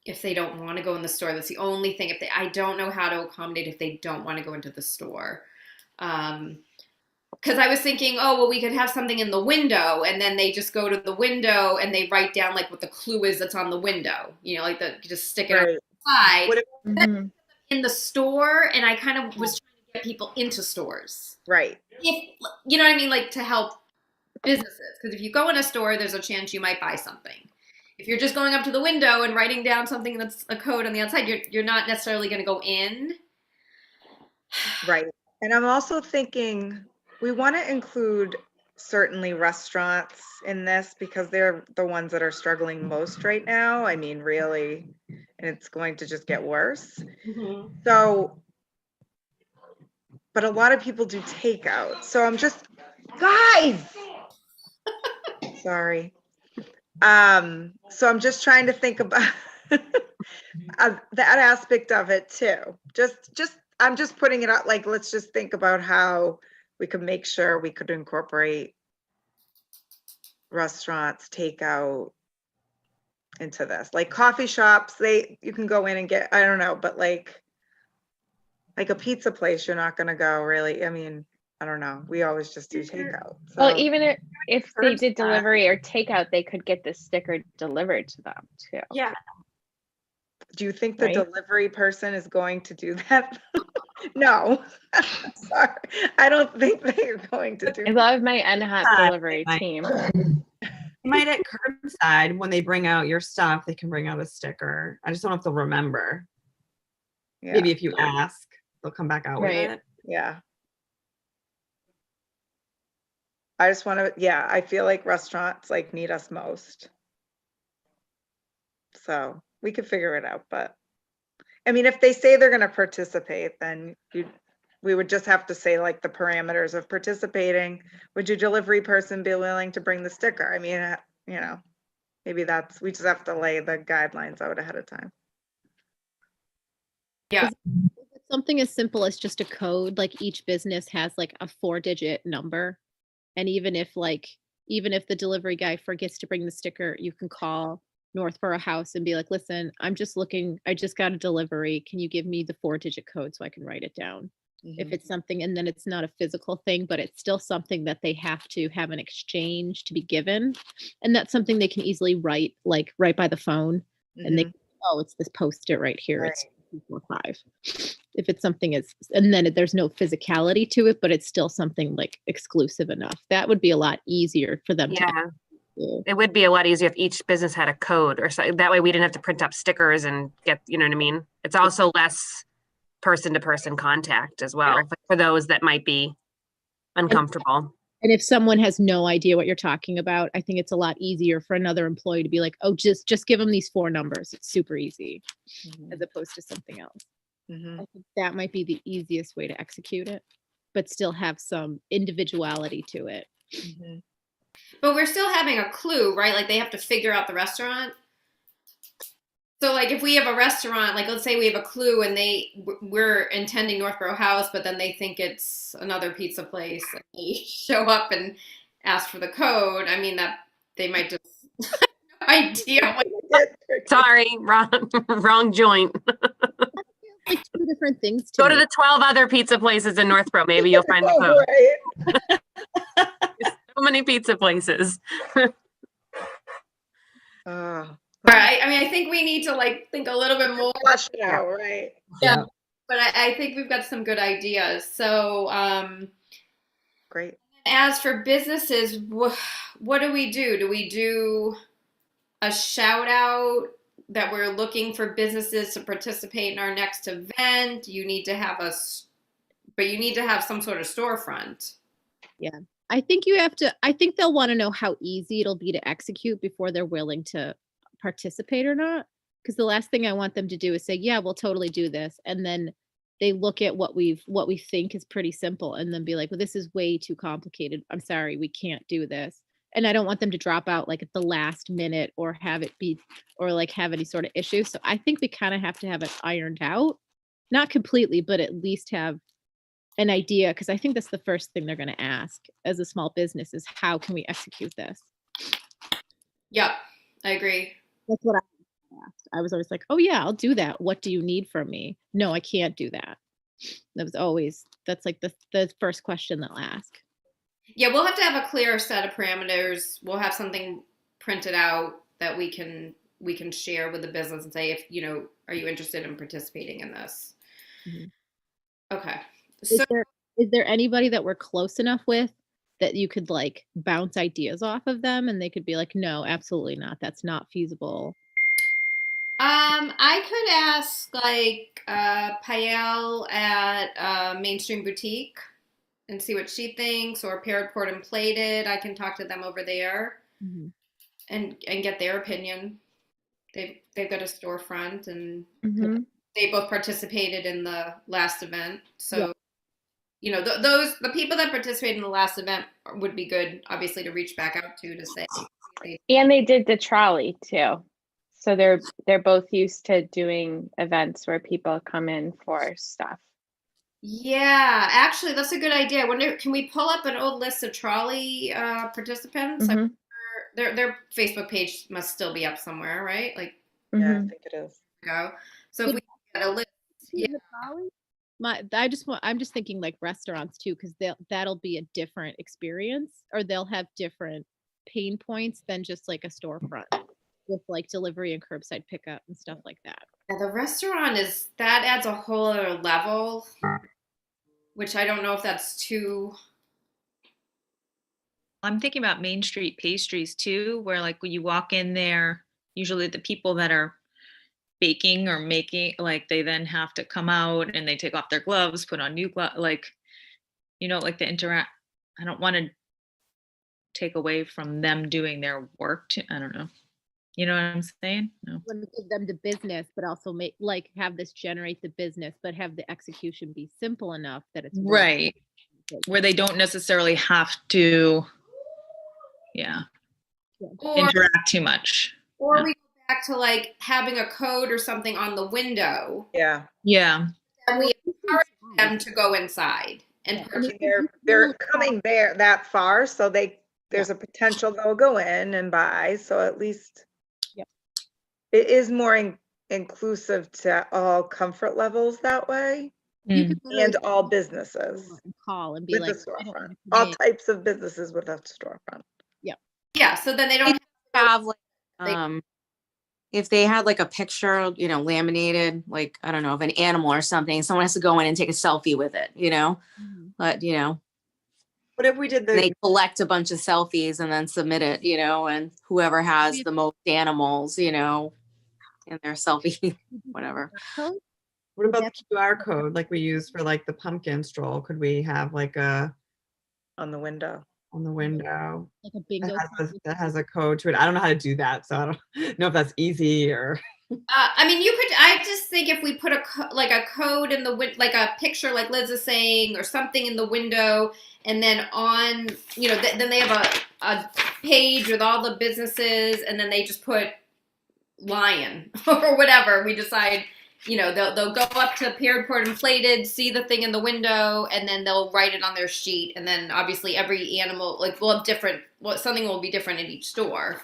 if they don't want to go in the store. That's the only thing. I don't know how to accommodate if they don't want to go into the store. Because I was thinking, we could have something in the window, and then they just go to the window and they write down like what the clue is that's on the window. Just stick it Right. outside. What if- In the store, and I kind of was trying to get people into stores. Right. If you know what I mean, like to help businesses. Because if you go in a store, there's a chance you might buy something. If you're just going up to the window and writing down something that's a code on the outside, you're not necessarily going to go in. Right. And I'm also thinking we want to include certainly restaurants in this because they're the ones that are struggling most right now. I mean, really, and it's going to just get worse. So, but a lot of people do takeout. So I'm just, guys, sorry. So I'm just trying to think about that aspect of it too. I'm just putting it out, like, let's just think about how we could make sure we could incorporate restaurants, takeout into this. Like coffee shops, you can go in and get, I don't know, but like a pizza place, you're not gonna go really, I mean, I don't know. We always just do takeout. Well, So- even if they did Curbside. delivery or takeout, they could get the sticker delivered to them too. Yeah. Do you think the Right. delivery person is going to do that? No, sorry. I don't think they're going to do I that. love my NHOP Uh, delivery my- team. You might at curbside, when they bring out your stuff, they can bring out a sticker. I just don't know if they'll remember. Yeah, Maybe if you ask, they'll come back out Right. with it. yeah. I just want to, yeah, I feel like restaurants like need us most. So we could figure it out, but I mean, if they say they're going to participate, then we would just have to say like the parameters of participating. Would your delivery person be willing to bring the sticker? I mean, you know, maybe we just have to lay the guidelines out ahead of time. Something as simple as just a code, like each business has like a 4-digit number. And even if the delivery guy forgets to bring the sticker, you can call Northborough House and be like, listen, I just got a delivery. Can you give me the 4-digit code so I can write it down? If it's something, and then it's not a physical thing, but it's still something that they have to have an exchange to be given. And that's something they can easily write, like right by the phone. And they, it's this post-it right here. It's 245. If it's something and then there's no physicality to it, but it's still something like exclusive enough. That would be a lot easier for them to Yeah, do. it would be a lot easier if each business had a code or so. That way we didn't have to print up stickers and get, you know what I mean? It's also less person-to-person contact as well for those that might be uncomfortable. And if someone has no idea what you're talking about, I think it's a lot easier for another employee to be like, oh, just give them these 4 numbers. It's super easy, as opposed to something else. I think that might be the easiest way to execute it, but still have some individuality to it. But we're still having a clue, right? Like they have to figure out the restaurant. So like if we have a restaurant, like let's say we have a clue and we're intending Northborough House, but then they think it's another pizza place and they show up and ask for the code. I mean, that they might just have no idea what Sorry, wrong joint. Like 2 different things. Go me. to the 12 other pizza places in Northborough. Maybe you'll find the code. Right. So many pizza places. Right. I mean, I think we need to like think a little bit more. Flush it out, right? Yeah. But I think we've got some good ideas. So, Great. as for businesses, what do we do? Do we do a shout out that we're looking for businesses to participate in our next event? You need to have but you need to have some sort of storefront. I think they'll want to know how easy it'll be to execute before they're willing to participate or not. Because the last thing I want them to do is say, yeah, we'll totally do this. And then they look at what we think is pretty simple and then be like, well, this is way too complicated. I'm sorry, we can't do this. And I don't want them to drop out like at the last minute or have any sort of issue. So I think we kind of have to have it ironed out, not completely, but at least have an idea. Because I think that's the first thing they're going to ask as a small business is how can we execute this? Yep, I agree. That's what I asked. I was always like, oh yeah, I'll do that. What do you need from me? No, I can't do that. That's like the first question they'll ask. Yeah, we'll have to have a clear set of parameters. We'll have something printed out that we can share with the business and say, if are you interested in participating in this? Okay. So Is there anybody that we're close enough with that you could like bounce ideas off of them and they could be like, no, absolutely not. That's not feasible. I could ask like Payel at Mainstream Boutique and see what she thinks, or Paired Port and Plated. I can talk to them over there and get their opinion. They've got a storefront and Mhm. they both participated in the last event. So, Yeah. you know, the people that participated in the last event would be good, obviously, to reach back out to say. And they did the trolley too. So they're both used to doing events where people come in for stuff. Yeah, actually, that's a good idea. I wonder, can we pull up an old list of trolley participants? Like, Mhm. their Facebook page must still be up somewhere, right? Like, Yeah, I Mhm. think it is. go. So if we get a list, yeah. I'm just thinking like restaurants too, because that'll be a different experience, or they'll have different pain points than just like a storefront with like delivery and curbside pickup and stuff like that. Yeah, the restaurant that adds a whole other level, which I don't know if that's too. I'm thinking about Main Street pastries too, where like when you walk in there, usually the people that are baking or making, like they then have to come out and they take off their gloves, put on new gloves, like, you know, like the interact. I don't want to take away from them doing their work. I don't know. You know what I'm saying? No. Want to give them the business, but also make like have this generate the business, but have the execution be simple enough that it's worth Right. Where they don't necessarily have to, Or interact too much. or we go back to like having a code or something on the window, Yeah. Yeah. and we encourage them to go inside and Yeah. purchase. They're coming there that far, so there's a potential they'll go in and buy, so at least Yep. it is more inclusive to all comfort levels that way, You Mm. could literally and all businesses and call and be with like, a I don't storefront. wanna come All in. types of businesses with a storefront. Yeah, so then they don't. Have like, They- if they had like a picture, you know, laminated, like, I don't know, of an animal or something, someone has to go in and take a selfie with it, you know? Mhm. But, you know, What if we did the, they collect a bunch of selfies and then submit it, you know, and whoever has Maybe- the most animals, you know, in their selfie, whatever. Code? what about That's- the QR code like we use for like the pumpkin stroll? Could we have like a On the window. on the window Like a bingo. that has a code to it? I don't know how to do that, so I don't know if that's easy or. I mean, you could. I just think if we put like a code in the like a picture, like Liz is saying, or something in the window, and then on, you know, then they have a page with all the businesses, and then they just put Lion or whatever. We decide, you know, they'll go up to Paired Port and Plated, see the thing in the window, and then they'll write it on their sheet, and then obviously every animal, like, we'll have different. Well, something will be different in each store.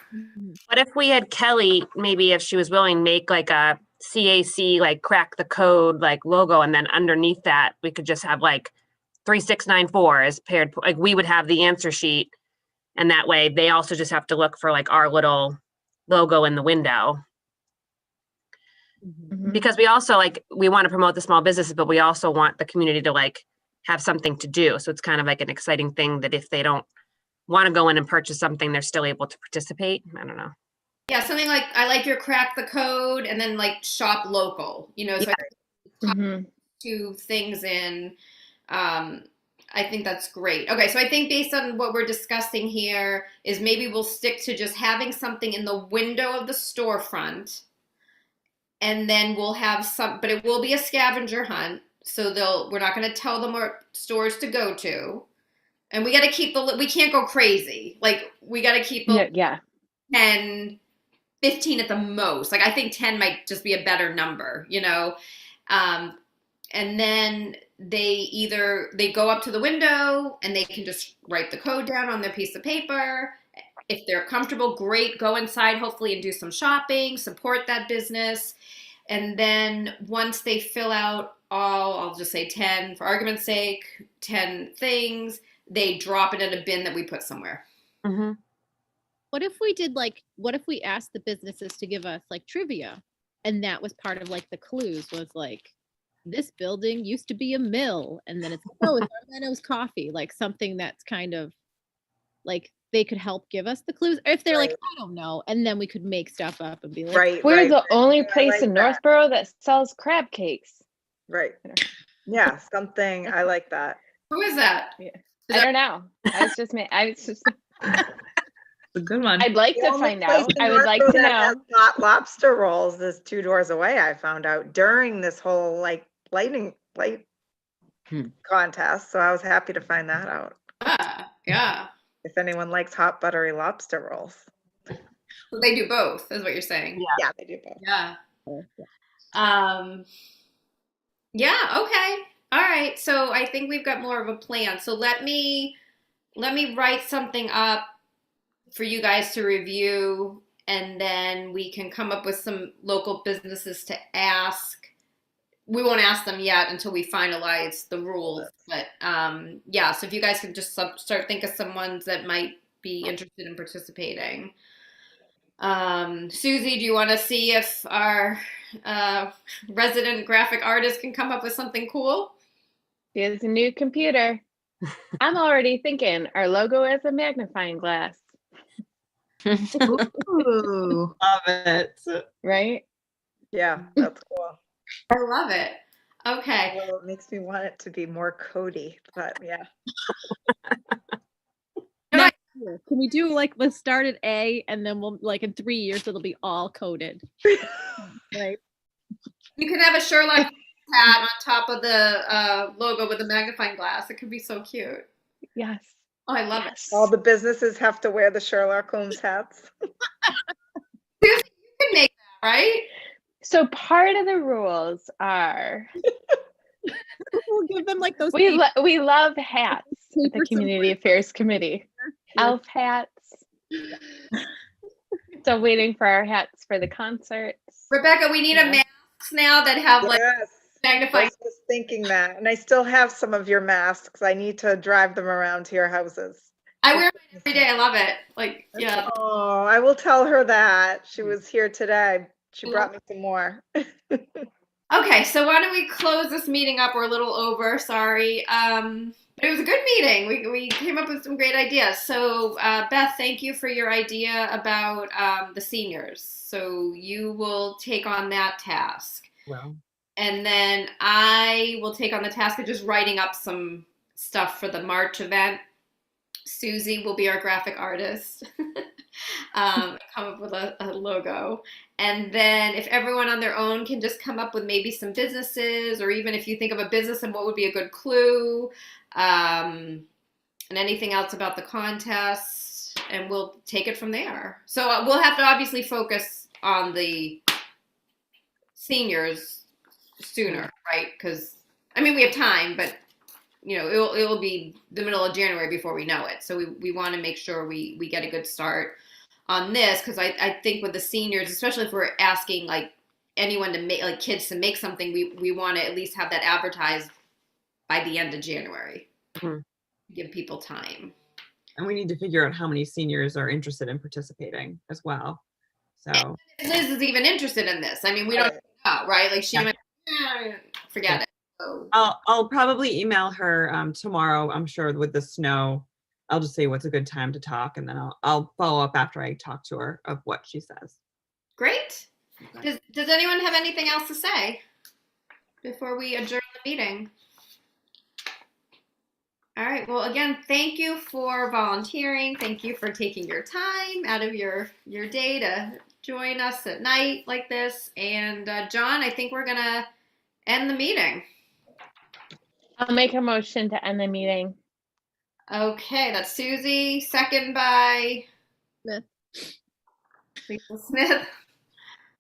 What if we had Kelly, maybe if she was willing, make like a CAC, like crack the code, like logo, and then underneath that, we could just have like 3694 as paired, like we would have the answer sheet. And that way they also just have to look for like our little logo in the window. Mhm. Because we also like, we want to promote the small businesses, but we also want the community to like have something to do. So it's kind of like an exciting thing that if they don't want to go in and purchase something, they're still able to participate. I don't know. Yeah, something like I like your crack the code, and then like shop local. You know, so Mhm. two things in. I think that's great. Okay, so I think based on what we're discussing here is maybe we'll stick to just having something in the window of the storefront, and then we'll have some, but it will be a scavenger hunt. So we're not going to tell them what stores to go to, and we got to keep we can't go crazy. Like we got to keep the Yeah. 10, 15 at the most. Like I think 10 might just be a better number, you know? And then they go up to the window and they can just write the code down on their piece of paper. If they're comfortable, great, go inside hopefully and do some shopping, support that business. And then once they fill out I'll just say 10 for argument's sake, 10 things, they drop it in a bin that we put somewhere. Mm-hmm. What if we asked the businesses to give us like trivia, and that was part of like the clues was like, this building used to be a mill, and then it's like, oh, it's Armeno's Coffee, like something that's kind of like they could help give us the clues. Or if they're like, Right. I don't know, and then we could make stuff up and be like, Right, We're right. the only I place like in that. Northborough that sells crab cakes. Right. Yeah, something, I like that. Who is that? I don't know. I was just, A good one. I'd like The to only find place out. in I would like Northborough to that has know. hot lobster rolls is 2 doors away, I found out during this whole like light contest. So I was happy to find that out. Yeah. If anyone likes hot buttery lobster rolls. So they do both, is what you're saying. Yeah, they do both. Yeah. Yeah, okay. All right. So I think we've got more of a plan. So let me write something up for you guys to review, and then we can come up with some local businesses to ask. We won't ask them yet until we finalize the rules. But yeah, so if you guys can just start think of some ones that might be interested in participating. Susie, do you want to see if our resident graphic artist can come up with something cool? Here's a new computer. I'm already thinking our logo is a magnifying glass, Ooh. Love it. right? Yeah, that's cool. I love it. Okay. Well, it makes me want it to be more Cody, but yeah. next year, can we do like, let's start at A and then we'll like in 3 years it'll be all coded. Right. You can have a Sherlock hat on top of the logo with a magnifying glass. It could be so cute. Yes. Oh, I love it. All the businesses have to wear the Sherlock Holmes hats. You can make that, right? So part of the rules are We'll give them like those. we love hats at the Paper Community Affairs Committee. Elf hats. Still waiting for our hats for the concerts. Rebecca, we need a masks now that have like Yes, I magnifying. was just thinking that. And I still have some of your masks. I need to drive them around to your houses. I wear mine every day. I love it. Like, yeah. Oh, I will tell her that. She was here today. She brought me some more. Okay, so why don't we close this meeting up? We're a little over, sorry. But it was a good meeting. We came up with some great ideas. So Beth, thank you for your idea about the seniors. So you will take on that task. Well, And then I will take on the task of just writing up some stuff for the March event. Susie will be our graphic artist. Come up with a logo. And then if everyone on their own can just come up with maybe some businesses, or even if you think of a business and what would be a good clue, and anything else about the contest, and we'll take it from there. So we'll have to obviously focus on the seniors sooner, right? Because, I mean, we have time, but you know, it'll be the middle of January before we know it. So we want to make sure we get a good start on this, because I think with the seniors, especially if we're asking like anyone to make, like kids to make something, we want to at least have that advertised by the end of January. Mhm. Give people time. and we need to figure out how many seniors are interested in participating as well. So If Liz is even interested in this. I mean, we don't know, right? Like she might, forget it. So, I'll probably email her tomorrow, I'm sure, with the snow. I'll just say what's a good time to talk, and then I'll follow up after I talk to her of what she says. great. Does anyone have anything else to say before we adjourn the meeting? All right. Well, again, thank you for volunteering. Thank you for taking your time out of your day to join us at night like this. And John, I think we're going to end the meeting. I'll make a motion to end the meeting. Okay. That's Susie. Second by Smith. Lisa Smith.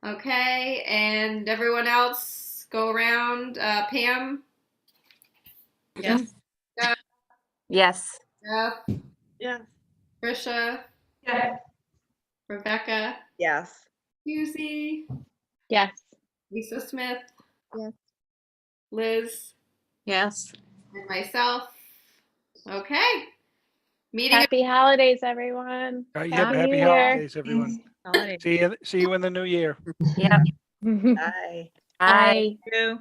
Okay. And everyone else go around. Pam? Yes. Yes. Jeff? Yeah. Trisha? Yes. Rebecca? Yes. Susie? Yes. Lisa Smith? Yes. Liz? Yes. And myself. Okay. Meeting. Happy holidays, everyone. Yeah, Happy happy New Year. holidays, everyone. Holiday. See you in the new year. Yeah. Bye. Bye. Bye.